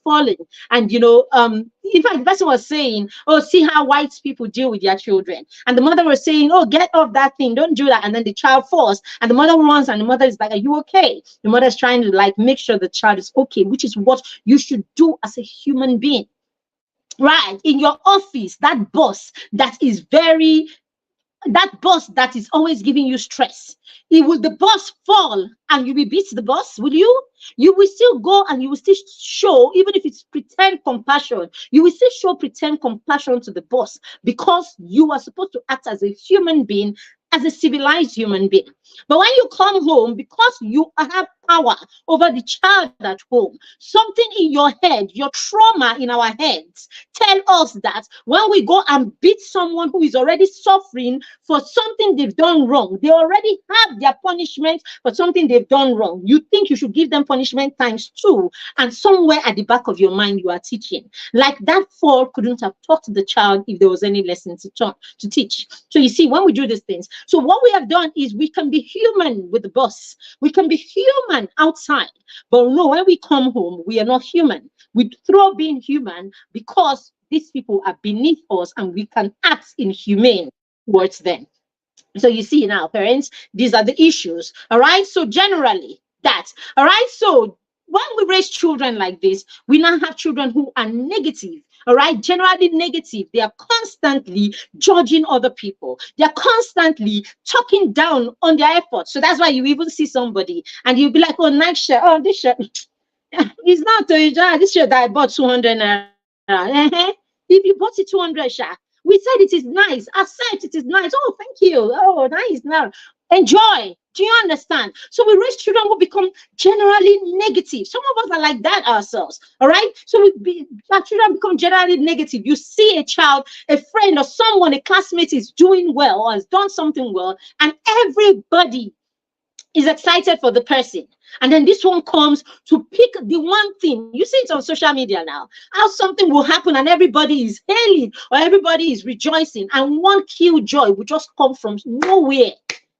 fallen, and in fact the person was saying, oh, see how white people deal with their children, and the mother was saying, oh, get off that thing, don't do that, and then the child falls and the mother runs and the mother is like, are you okay? The mother is trying to like make sure the child is okay, which is what you should do as a human being, right? In your office, that boss that is always giving you stress, will the boss fall and you will beat the boss? Will you? You will still go and you will still show, even if it's pretend compassion, you will still show pretend compassion to the boss, because you are supposed to act as a human being, as a civilized human being. But when you come home, because you have power over the child at home, something in your head, your trauma in our heads, tell us that when we go and beat someone who is already suffering for something they've done wrong, they already have their punishment for something they've done wrong. You think you should give them punishment times 2, and somewhere at the back of your mind you are teaching. Like that fall couldn't have taught the child if there was any lesson to teach. So you see, when we do these things, so what we have done is we can be human with the boss. We can be human outside. But no, when we come home, we are not human. We throw being human because these people are beneath us and we can act inhumane towards them. So you see now, parents, these are the issues. All right. So generally that. All right. So when we raise children like this, we now have children who are negative. All right, generally negative. They are constantly judging other people. They are constantly talking down on their efforts. So that's why you even see somebody and you'll be like, oh, nice shirt. Oh, this shirt is not this shirt that I bought 200 naira. If you bought it 200, we said it is nice. Accept it is nice. Oh, thank you. Oh, nice. Now enjoy. Do you understand? So we raise children who become generally negative. Some of us are like that ourselves. All right. So our children become generally negative. You see a child, a friend, or someone, a classmate is doing well or has done something well, and everybody is excited for the person. And then this one comes to pick the one thing. You see it on social media now, how something will happen and everybody is hailing or everybody is rejoicing, and one killjoy will just come from nowhere.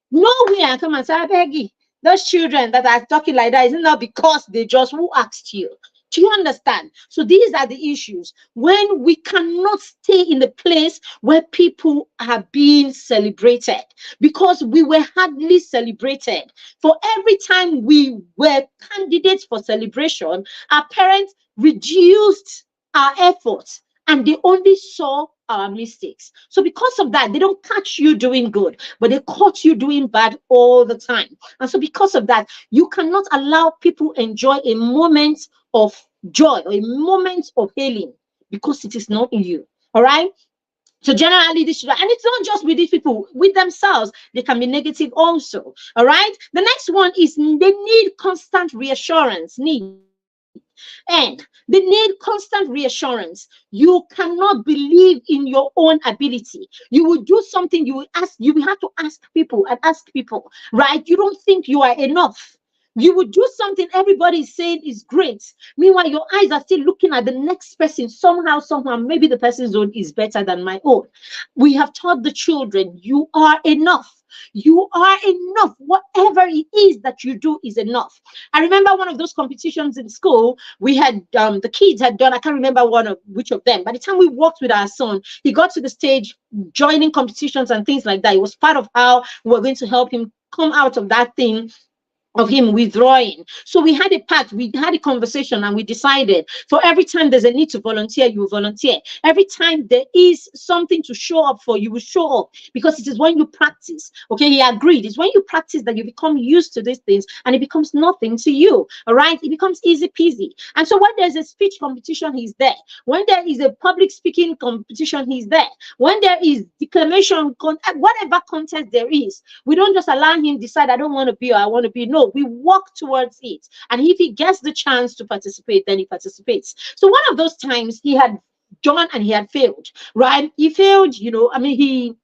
Nowhere and come and say, Peggy, those children that are talking like that, isn't that because they just, who asked you? Do you understand? So these are the issues when we cannot stay in the place where people are being celebrated, because we were hardly celebrated. For every time we were candidates for celebration, our parents reduced our efforts and they only saw our mistakes. So because of that, they don't catch you doing good, but they caught you doing bad all the time. And so because of that, you cannot allow people enjoy a moment of joy or a moment of healing, because it is not in you. All right. So generally, this should, and it's not just with these people, with themselves, they can be negative also. All right. The next one is they need constant reassurance. And they need constant reassurance. You cannot believe in your own ability. You will do something, you will ask, you will have to ask people and ask people, right? You don't think you are enough. You will do something everybody is saying is great. Meanwhile, your eyes are still looking at the next person. Somehow, maybe the person's own is better than my own. We have taught the children, you are enough. You are enough. Whatever it is that you do is enough. I remember one of those competitions in school. We had the kids had done. I can't remember which of them. By the time we worked with our son, he got to the stage, joining competitions and things like that. It was part of how we were going to help him come out of that thing of him withdrawing. So we had a pact, we had a conversation, and we decided for every time there's a need to volunteer, you will volunteer. Every time there is something to show up for, you will show up, because it is when you practice. Okay, he agreed. It's when you practice that you become used to these things and it becomes nothing to you. All right, it becomes easy peasy. And so when there's a speech competition, he's there. When there is a public speaking competition, he's there. When there is declamation, whatever contest there is, we don't just allow him decide, I don't want to be or I want to be. No, we work towards it. And if he gets the chance to participate, then he participates. So one of those times he had done and he had failed, right? He failed, I mean,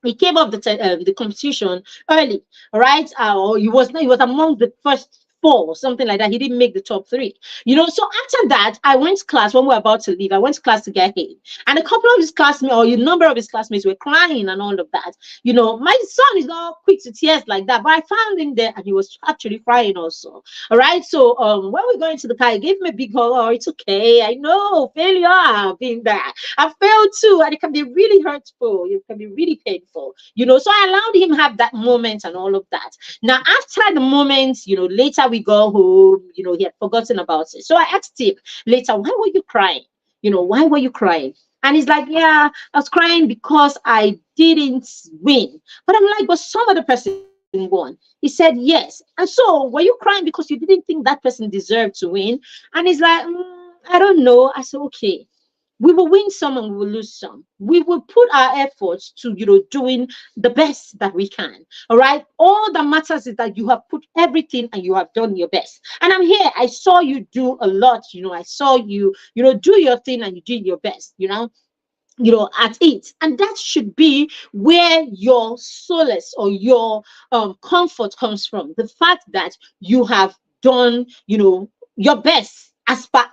he came up the competition early, right? Or he was among the first 4 or something like that. He didn't make the top 3, so after that, I went to class. When we were about to leave, I went to class to get him, and a couple of his classmates, or a number of his classmates, were crying and all of that. My son is not quick to tears like that, but I found him there and he was actually crying also. All right, so when we got into the car, he gave me a big hug. Oh, it's okay, I know failure, I've been there, I failed too, and it can be really hurtful, it can be really painful, so I allowed him have that moment and all of that. Now after the moment, later we go home, he had forgotten about it. So I asked him later, why were you crying? Why were you crying? And he's like, yeah, I was crying because I didn't win. But I'm like, but some other person won. He said, yes. And so were you crying because you didn't think that person deserved to win? And he's like, I don't know. I said, okay. We will win some and we will lose some. We will put our efforts to, doing the best that we can. All right. All that matters is that you have put everything and you have done your best. And I'm here. I saw you do a lot. I saw you, do your thing and you did your best, at it. And that should be where your solace or your comfort comes from. The fact that you have done, your best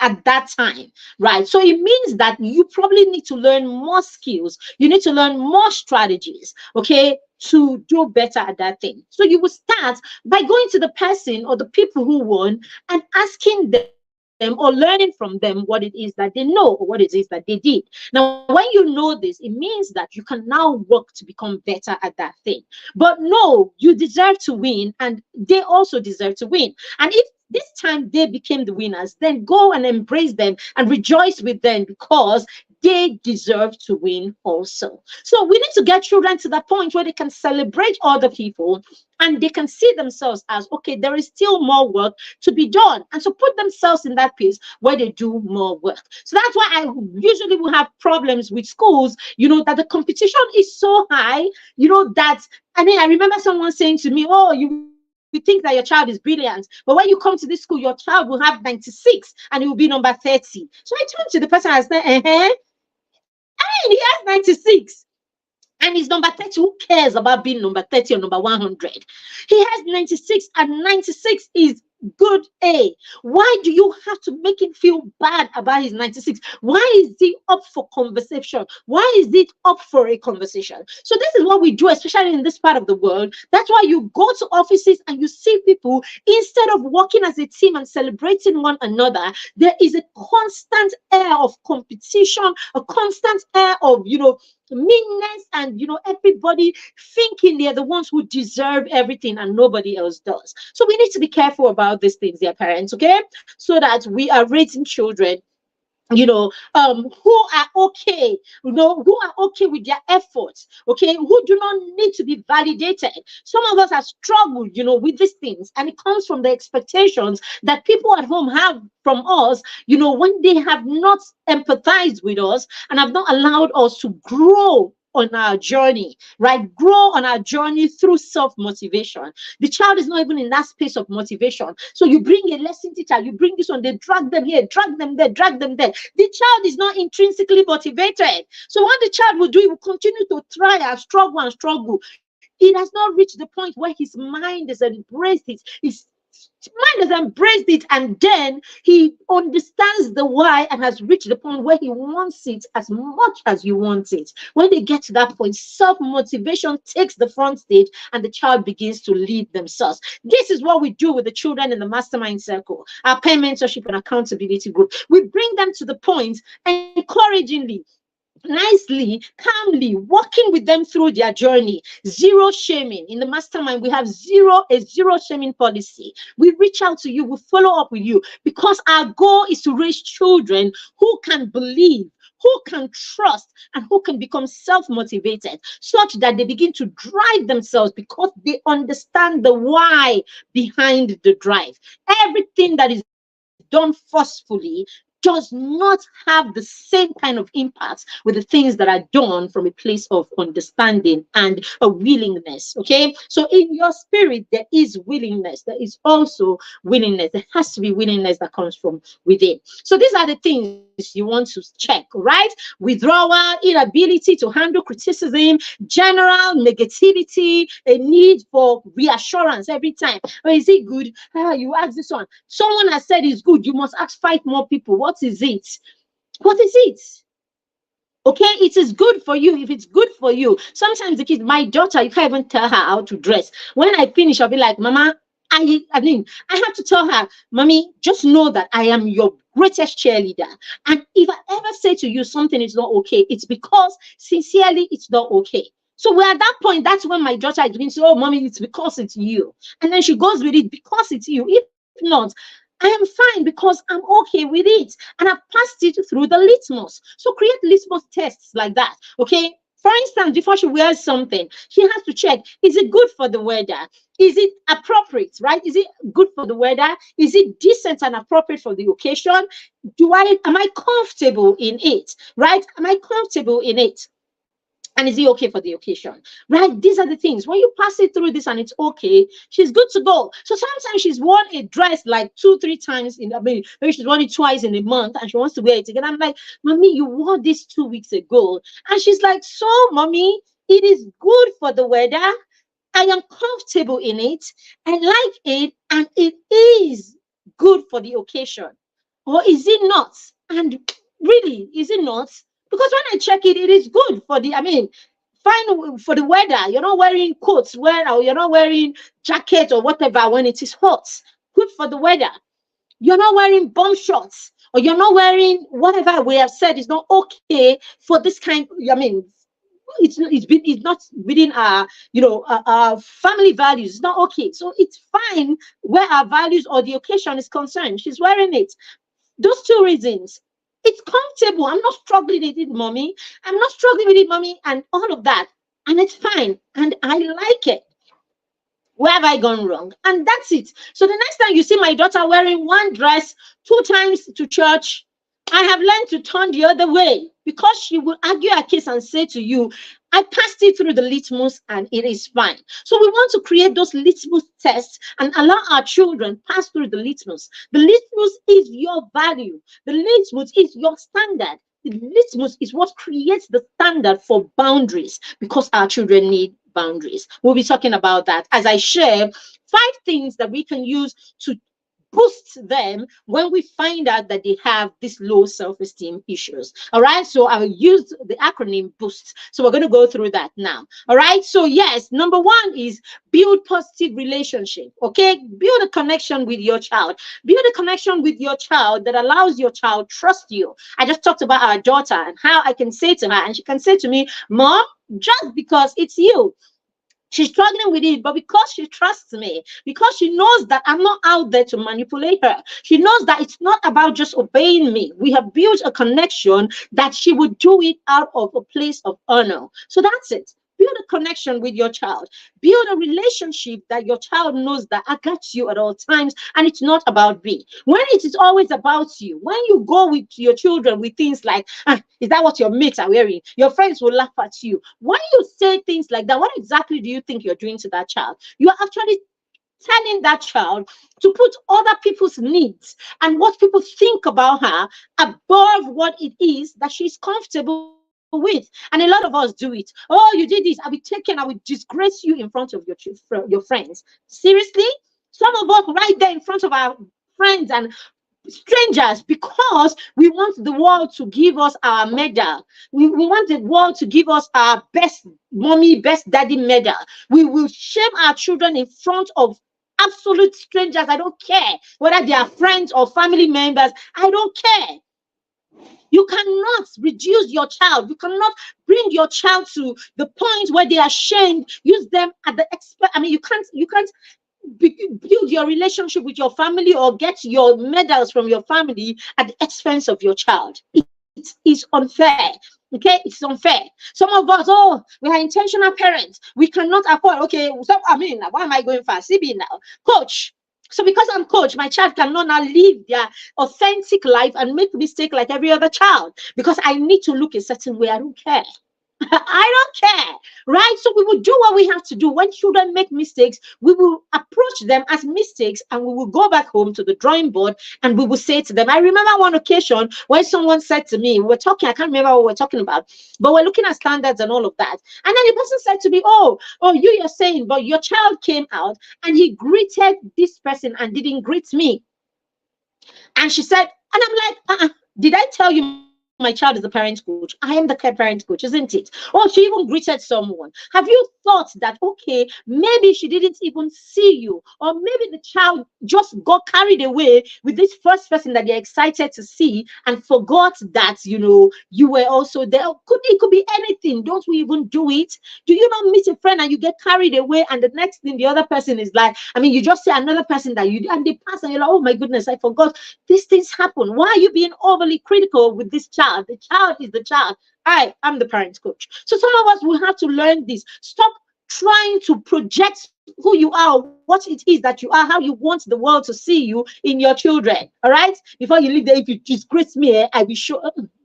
at that time, right? So it means that you probably need to learn more skills. You need to learn more strategies, okay, to do better at that thing. So you will start by going to the person or the people who won and asking them or learning from them what it is that they know or what it is that they did. Now, when you know this, it means that you can now work to become better at that thing. But no, you deserve to win and they also deserve to win. And if this time they became the winners, then go and embrace them and rejoice with them, because they deserve to win also. So we need to get children to that point where they can celebrate other people and they can see themselves as, okay, there is still more work to be done. And so put themselves in that place where they do more work. So that's why I usually will have problems with schools, that the competition is so high, that, I mean, I remember someone saying to me, oh, you think that your child is brilliant, but when you come to this school, your child will have 96 and he will be number 30. So I turned to the person and said, he has 96 and he's number 30. Who cares about being number 30 or number 100? He has 96 and 96 is good A. Why do you have to make him feel bad about his 96? Why is he up for conversation? Why is it up for a conversation? So this is what we do, especially in this part of the world. That's why you go to offices and you see people, instead of working as a team and celebrating one another, there is a constant air of competition, a constant air of, meanness, and everybody thinking they're the ones who deserve everything and nobody else does. So we need to be careful about these things, dear parents, okay, so that we are raising children who are okay, who are okay with their efforts, okay, who do not need to be validated. Some of us have struggled, with these things, and it comes from the expectations that people at home have from us, when they have not empathized with us and have not allowed us to grow on our journey, right? Grow on our journey through self-motivation. The child is not even in that space of motivation. So you bring a lesson teacher, you bring this one, they drag them here, drag them there, drag them there. The child is not intrinsically motivated. So what the child will do, he will continue to try and struggle and struggle. It has not reached the point where his mind has embraced it. His mind has embraced it, and then he understands the why and has reached the point where he wants it as much as you want it. When they get to that point, self-motivation takes the front stage and the child begins to lead themselves. This is what we do with the children in the mastermind circle, our pair mentorship and accountability group. We bring them to the point encouragingly, nicely, calmly, walking with them through their journey. Zero shaming. In the mastermind, we have a zero shaming policy. We reach out to you, we follow up with you, because our goal is to raise children who can believe, who can trust, and who can become self-motivated, such that they begin to drive themselves because they understand the why behind the drive. Everything that is done forcefully does not have the same kind of impact with the things that are done from a place of understanding and a willingness. Okay, so in your spirit there is willingness, there is also willingness. There has to be willingness that comes from within. So these are the things you want to check, right? Withdrawal, inability to handle criticism, general negativity, a need for reassurance every time. Oh, is it good? You ask this one, someone has said it's good, you must ask 5 more people. What is it? What is it? Okay, it is good for you. If it's good for you, sometimes the kids, my daughter, you can't even tell her how to dress. When I finish, I'll be like, Mama, I have to tell her, Mommy, just know that I am your greatest cheerleader. And if I ever say to you something is not okay, it's because sincerely it's not okay. So we're at that point, that's when my daughter is going to say, oh, Mommy, it's because it's you. And then she goes with it because it's you. If not, I am fine because I'm okay with it. And I've passed it through the litmus. So create litmus tests like that. Okay. For instance, before she wears something, she has to check, is it good for the weather? Is it appropriate, right? Is it good for the weather? Is it decent and appropriate for the occasion? Am I comfortable in it, right? Am I comfortable in it? And is it okay for the occasion, right? These are the things. When you pass it through this and it's okay, she's good to go. So sometimes she's worn a dress like 2-3 times maybe she's worn it twice in a month and she wants to wear it again. I'm like, Mommy, you wore this 2 weeks ago. And she's like, so Mommy, it is good for the weather. I am comfortable in it. I like it. And it is good for the occasion. Or is it not? And really, is it not? Because when I check it, it is good for fine for the weather. You're not wearing coats, or you're not wearing jacket or whatever when it is hot. Good for the weather. You're not wearing bomb shorts, or you're not wearing whatever we have said is not okay for this kind. It's not within our family values. It's not okay. So it's fine where our values or the occasion is concerned. She's wearing it. Those 2 reasons. It's comfortable. I'm not struggling with it, mommy. I'm not struggling with it, mommy, and all of that. And it's fine. And I like it. Where have I gone wrong? And that's it. So the next time you see my daughter wearing one dress 2 times to church, I have learned to turn the other way, because she will argue her case and say to you, I passed it through the litmus and it is fine. So we want to create those litmus tests and allow our children pass through the litmus. The litmus is your value. The litmus is your standard. The litmus is what creates the standard for boundaries, because our children need boundaries. We'll be talking about that as I share 5 things that we can use to boost them when we find out that they have these low self-esteem issues. All right, so I'll use the acronym BOOST. So we're going to go through that now. All right, so yes, number 1 is build positive relationship. Okay, build a connection with your child. Build a connection with your child that allows your child trust you. I just talked about our daughter and how I can say to her, and she can say to me, Mom, just because it's you, she's struggling with it, but because she trusts me, because she knows that I'm not out there to manipulate her, she knows that it's not about just obeying me. We have built a connection that she would do it out of a place of honor. So that's it. Build a connection with your child. Build a relationship that your child knows that I got you at all times, and it's not about me. When it is always about you, when you go with your children with things like, is that what your mates are wearing? Your friends will laugh at you. When you say things like that, what exactly do you think you're doing to that child? You are actually telling that child to put other people's needs and what people think about her above what it is that she's comfortable with. And a lot of us do it. Oh, you did this, I will disgrace you in front of your friends. Seriously? Some of us right there in front of our friends and strangers, because we want the world to give us our medal. We want the world to give us our best mommy, best daddy medal. We will shame our children in front of absolute strangers. I don't care whether they are friends or family members. I don't care. You cannot reduce your child. You cannot bring your child to the point where they are shamed. Use them at the expense. I mean, you can't build your relationship with your family or get your medals from your family at the expense of your child. It is unfair. Okay, it's unfair. Some of us, oh, we are intentional parents. We cannot afford. Okay, so I mean, why am I going fast? CB now, coach. So because I'm coach, my child cannot now live their authentic life and make mistake like every other child, because I need to look a certain way. I don't care. I don't care, right? So we will do what we have to do. When children make mistakes, we will approach them as mistakes, and we will go back home to the drawing board and we will say to them. I remember one occasion when someone said to me, we were talking, I can't remember what we're talking about, but we're looking at standards and all of that. And then the person said to me, oh, you're saying, but your child came out and he greeted this person and didn't greet me. And she said, and I'm like, did I tell you my child is a parent coach? I am the parent coach, isn't it? Oh, she even greeted someone. Have you thought that, okay, maybe she didn't even see you, or maybe the child just got carried away with this first person that they're excited to see and forgot that, you were also there. It could be anything. Don't we even do it? Do you not meet a friend and you get carried away, and the next thing the other person is like, you just say another person that you, and they pass and you're like, oh my goodness, I forgot. These things happen. Why are you being overly critical with this child? The child is the child. I am the parent coach. So some of us will have to learn this. Stop trying to project who you are, what it is that you are, how you want the world to see you in your children. All right? Before you leave there, if you disgrace me, I will show.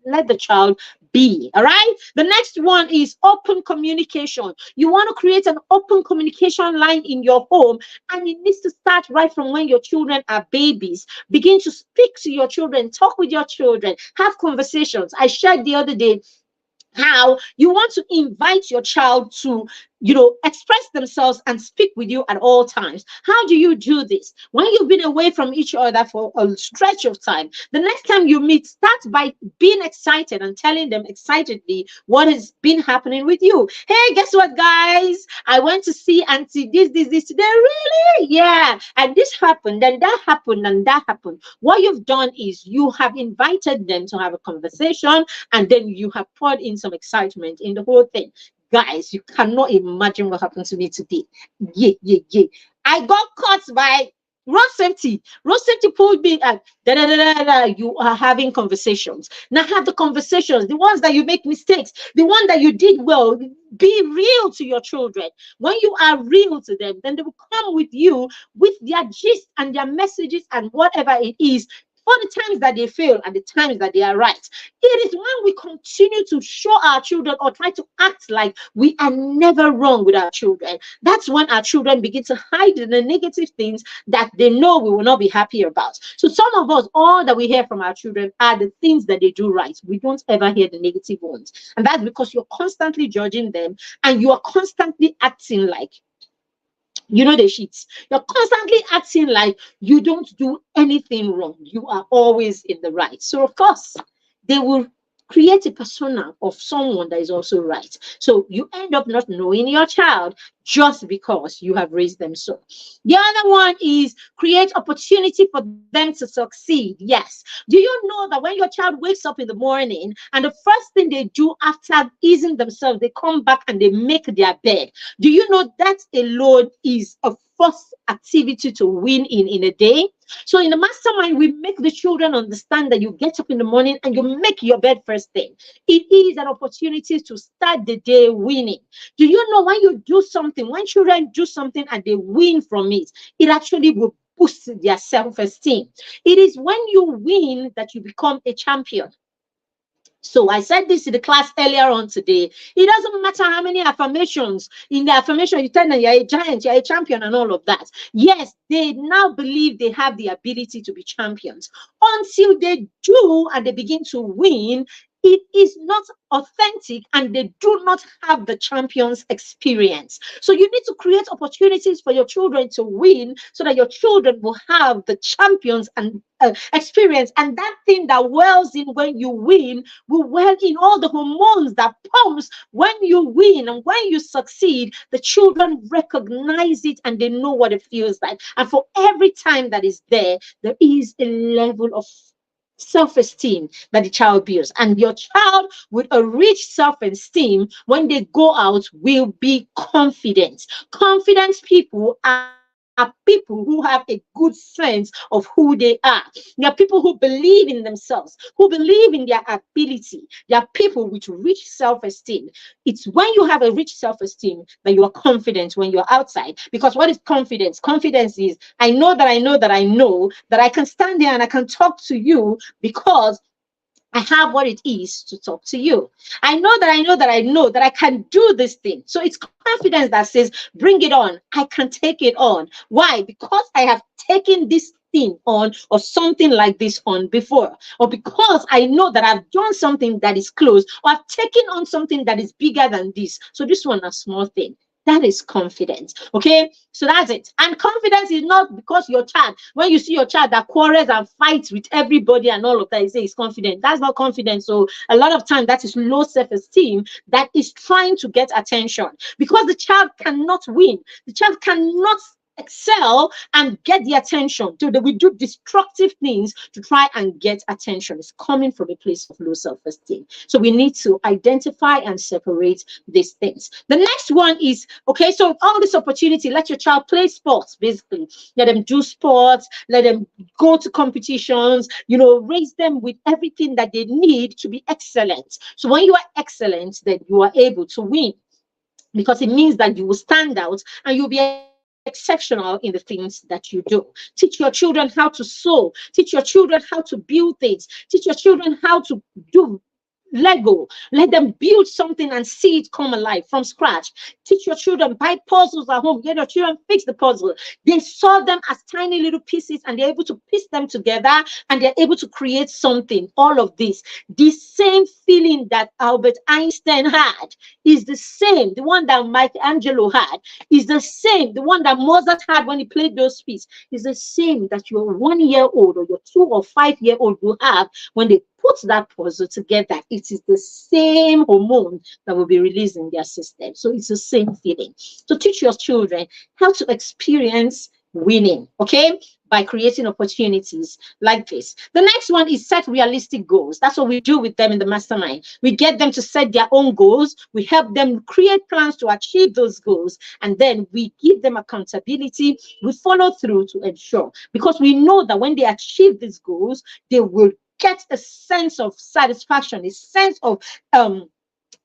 Let the child be. All right? The next one is open communication. You want to create an open communication line in your home, and it needs to start right from when your children are babies. Begin to speak to your children, talk with your children, have conversations. I shared the other day how you want to invite your child to express themselves and speak with you at all times. How do you do this? When you've been away from each other for a stretch of time, the next time you meet, start by being excited and telling them excitedly what has been happening with you. Hey, guess what, guys? I went to see auntie this today. Really? Yeah. And this happened, and that happened, and that happened. What you've done is you have invited them to have a conversation, and then you have poured in some excitement in the whole thing. Guys, you cannot imagine what happened to me today. Yeah. I got caught by Road safety pulled me at you are having conversations. Now have the conversations, the ones that you make mistakes, the one that you did well. Be real to your children. When you are real to them, then they will come with you with their gist and their messages and whatever it is, for the times that they fail and the times that they are right. It is when we continue to show our children or try to act like we are never wrong with our children. That's when our children begin to hide the negative things that they know we will not be happy about. So some of us, all that we hear from our children are the things that they do right. We don't ever hear the negative ones. And that's because you're constantly judging them and you are constantly acting like you know the sheets. You're constantly acting like you don't do anything wrong. You are always in the right. So of course, they will create a persona of someone that is also right. So you end up not knowing your child just because you have raised them so. The other one is create opportunity for them to succeed. Yes. Do you know that when your child wakes up in the morning and the first thing they do after easing themselves, they come back and they make their bed? Do you know that alone is a first activity to win in a day? So in the mastermind, we make the children understand that you get up in the morning and you make your bed first thing. It is an opportunity to start the day winning. Do you know when you do something, when children do something and they win from it, it actually will boost their self-esteem. It is when you win that you become a champion. So I said this in the class earlier on today. It doesn't matter how many affirmations. In the affirmation, you tell them you're a giant, you're a champion, and all of that. Yes, they now believe they have the ability to be champions. Until they do and they begin to win, it is not authentic and they do not have the champion's experience. So you need to create opportunities for your children to win so that your children will have the champions and experience. And that thing that wells in when you win will well in all the hormones that pumps when you win and when you succeed. The children recognize it and they know what it feels like. And for every time that is there, there is a level of self-esteem that the child builds, and your child with a rich self-esteem when they go out will be confident. Confident people are people who have a good sense of who they are. They are people who believe in themselves, who believe in their ability. They are people with rich self-esteem. It's when you have a rich self-esteem that you are confident when you're outside. Because what is confidence? Confidence is I know that I know that I know that I can stand there and I can talk to you because I have what it is to talk to you. I know that I know that I know that I can do this thing. So it's confidence that says, bring it on. I can take it on. Why? Because I have taken this thing on or something like this on before, or because I know that I've done something that is close, or I've taken on something that is bigger than this. So this one a small thing. That is confidence. Okay, so that's it. And confidence is not because your child, when you see your child that quarrels and fights with everybody and all of that, you say he's confident. That's not confidence. So a lot of time that is low self-esteem that is trying to get attention, because the child cannot win. The child cannot excel and get the attention. We do destructive things to try and get attention. It's coming from a place of low self-esteem. So we need to identify and separate these things. The next one is, okay, so all this opportunity, let your child play sports, basically. Let them do sports, let them go to competitions, raise them with everything that they need to be excellent. So when you are excellent, then you are able to win, because it means that you will stand out and you'll be exceptional in the things that you do. Teach your children how to sew. Teach your children how to build things. Teach your children how to do Lego. Let them build something and see it come alive from scratch. Teach your children, buy puzzles at home. Let your children fix the puzzle. They saw them as tiny little pieces and they're able to piece them together and they're able to create something. All of this. The same feeling that Albert Einstein had is the same. The one that Michelangelo had is the same. The one that Mozart had when he played those pieces is the same that your 1 year old or your 2 or 5 year old will have when they put that puzzle together. It is the same hormone that will be released in their system. So it's the same feeling. So teach your children how to experience winning. Okay, by creating opportunities like this. The next one is set realistic goals. That's what we do with them in the mastermind. We get them to set their own goals. We help them create plans to achieve those goals. And then we give them accountability. We follow through to ensure, because we know that when they achieve these goals, they will get a sense of satisfaction, a sense of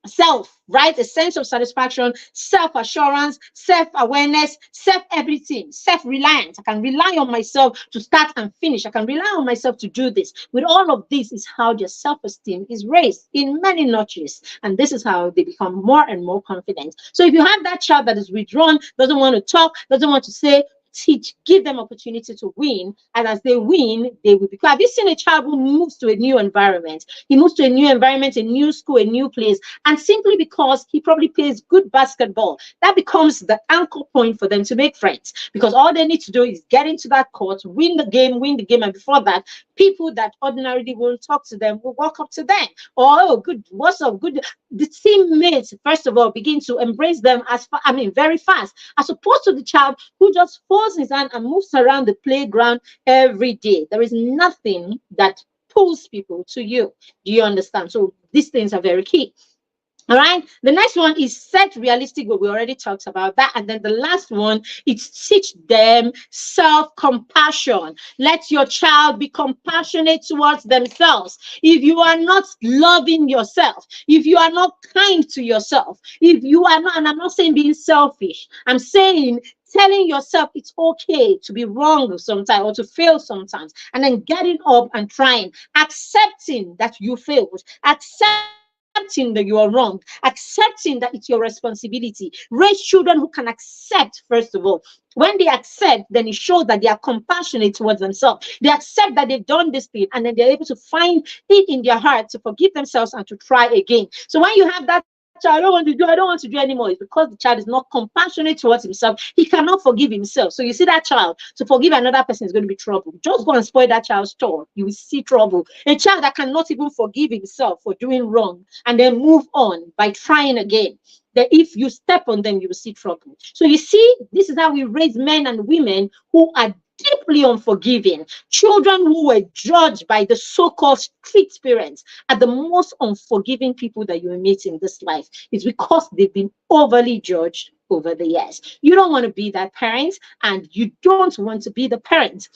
self, right? A sense of satisfaction, self-assurance, self-awareness, self-everything, self-reliance. I can rely on myself to start and finish. I can rely on myself to do this. With all of this is how their self-esteem is raised in many notches. And this is how they become more and more confident. So if you have that child that is withdrawn, doesn't want to talk, doesn't want to say, teach, give them opportunity to win, and as they win, they will become. Have you seen a child who moves to a new environment? He moves to a new environment, a new school, a new place, and simply because he probably plays good basketball, that becomes the anchor point for them to make friends, because all they need to do is get into that court, win the game, and before that, people that ordinarily won't talk to them will walk up to them. Oh, good, what's up, good. The teammates, first of all, begin to embrace them very fast, as opposed to the child who just folds his hand and moves around the playground every day. There is nothing that pulls people to you. Do you understand? So these things are very key. All right. The next one is set realistic goal. We already talked about that. And then the last one is teach them self-compassion. Let your child be compassionate towards themselves. If you are not loving yourself, if you are not kind to yourself, if you are not, and I'm not saying being selfish, I'm saying telling yourself it's okay to be wrong sometimes or to fail sometimes, and then getting up and trying, accepting that you failed, accepting that you are wrong, accepting that it's your responsibility. Raise children who can accept, first of all. When they accept, then it shows that they are compassionate towards themselves. They accept that they've done this thing, and then they're able to find it in their heart to forgive themselves and to try again. So when you have that child, I don't want to do anymore, it's because the child is not compassionate towards himself. He cannot forgive himself. So you see that child, to forgive another person is going to be trouble. Just go and spoil that child's toy, you will see trouble. A child that cannot even forgive himself for doing wrong and then move on by trying again, that if you step on them, you will see trouble. So you see, this is how we raise men and women who are deeply unforgiving. Children who were judged by the so-called strict parents are the most unforgiving people that you will meet in this life. It's because they've been overly judged over the years. You don't want to be that parent, and you don't want to be the parent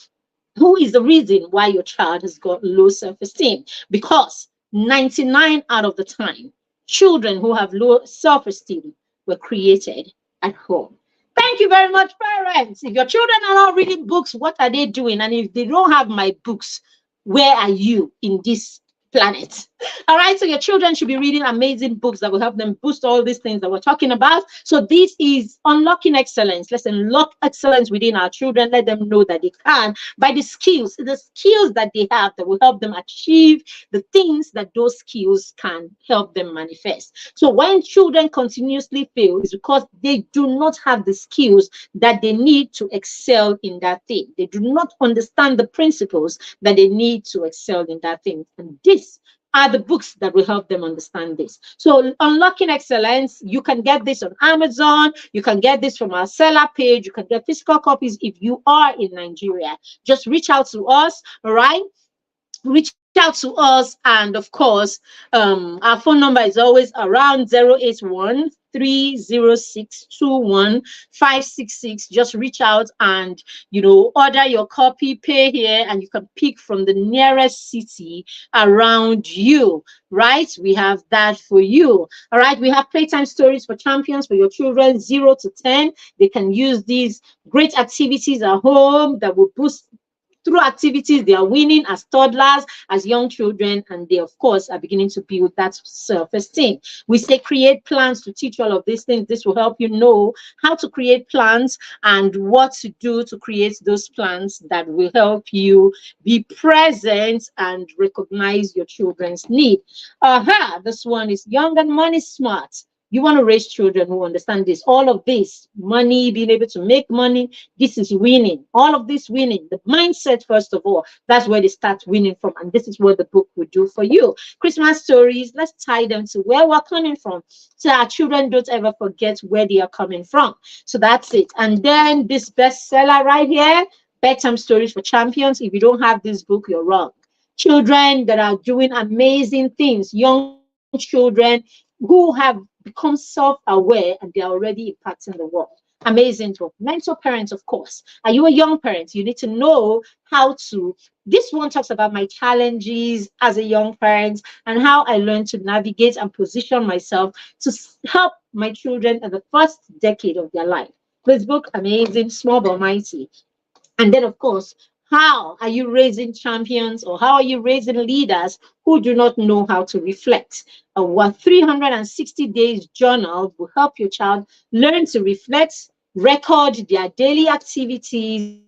who is the reason why your child has got low self-esteem, because 99 out of the time, children who have low self-esteem were created at home. Thank you very much, parents. If your children are not reading books, what are they doing? And if they don't have my books, where are you in this planet? All right, so your children should be reading amazing books that will help them boost all these things that we're talking about. So this is unlocking excellence. Let's unlock excellence within our children. Let them know that they can by the skills that they have that will help them achieve the things that those skills can help them manifest. So when children continuously fail, it's because they do not have the skills that they need to excel in that thing. They do not understand the principles that they need to excel in that thing. And this are the books that will help them understand this. So unlocking excellence, you can get this on Amazon, you can get this from our seller page, you can get physical copies if you are in Nigeria. Just reach out to us, all right? Reach out to us, and of course our phone number is always around 081 306 21566. Just reach out and order your copy, pay here, and you can pick from the nearest city around you, right? We have that for you. All right, we have playtime stories for champions for your children 0 to 10. They can use these great activities at home that will boost. Through activities, they are winning as toddlers, as young children, and they, of course, are beginning to build that self-esteem. We say create plans to teach all of these things. This will help you know how to create plans and what to do to create those plans that will help you be present and recognize your children's need. This one is young and money smart. You want to raise children who understand this. All of this, money, being able to make money, this is winning. All of this winning. The mindset, first of all, that's where they start winning from. And this is what the book will do for you. Christmas stories, let's tie them to where we're coming from, so our children don't ever forget where they are coming from. So that's it. And then this bestseller right here, Bedtime Stories for Champions. If you don't have this book, you're wrong. Children that are doing amazing things, young children who have become self-aware and they're already impacting the world. Amazing book. Mentor Parents, of course. Are you a young parent? You need to know how to. This one talks about my challenges as a young parent and how I learned to navigate and position myself to help my children in the first decade of their life. This book, amazing, small but mighty. And then, of course, how are you raising champions or how are you raising leaders who do not know how to reflect? What 360 days journal will help your child learn to reflect, record their daily activities,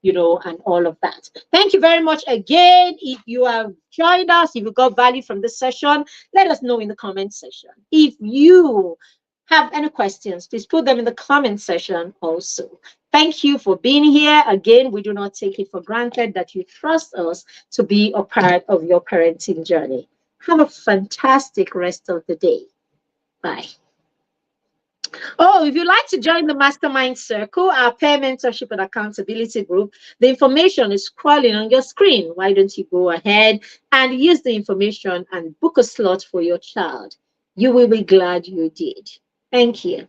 and all of that. Thank you very much again. If you have joined us, if you got value from this session, let us know in the comment section. If you have any questions, please put them in the comment section also. Thank you for being here. Again, we do not take it for granted that you trust us to be a part of your parenting journey. Have a fantastic rest of the day. Bye. Oh, if you'd like to join the Mastermind Circle, our peer mentorship and accountability group, the information is scrolling on your screen. Why don't you go ahead and use the information and book a slot for your child? You will be glad you did. Thank you.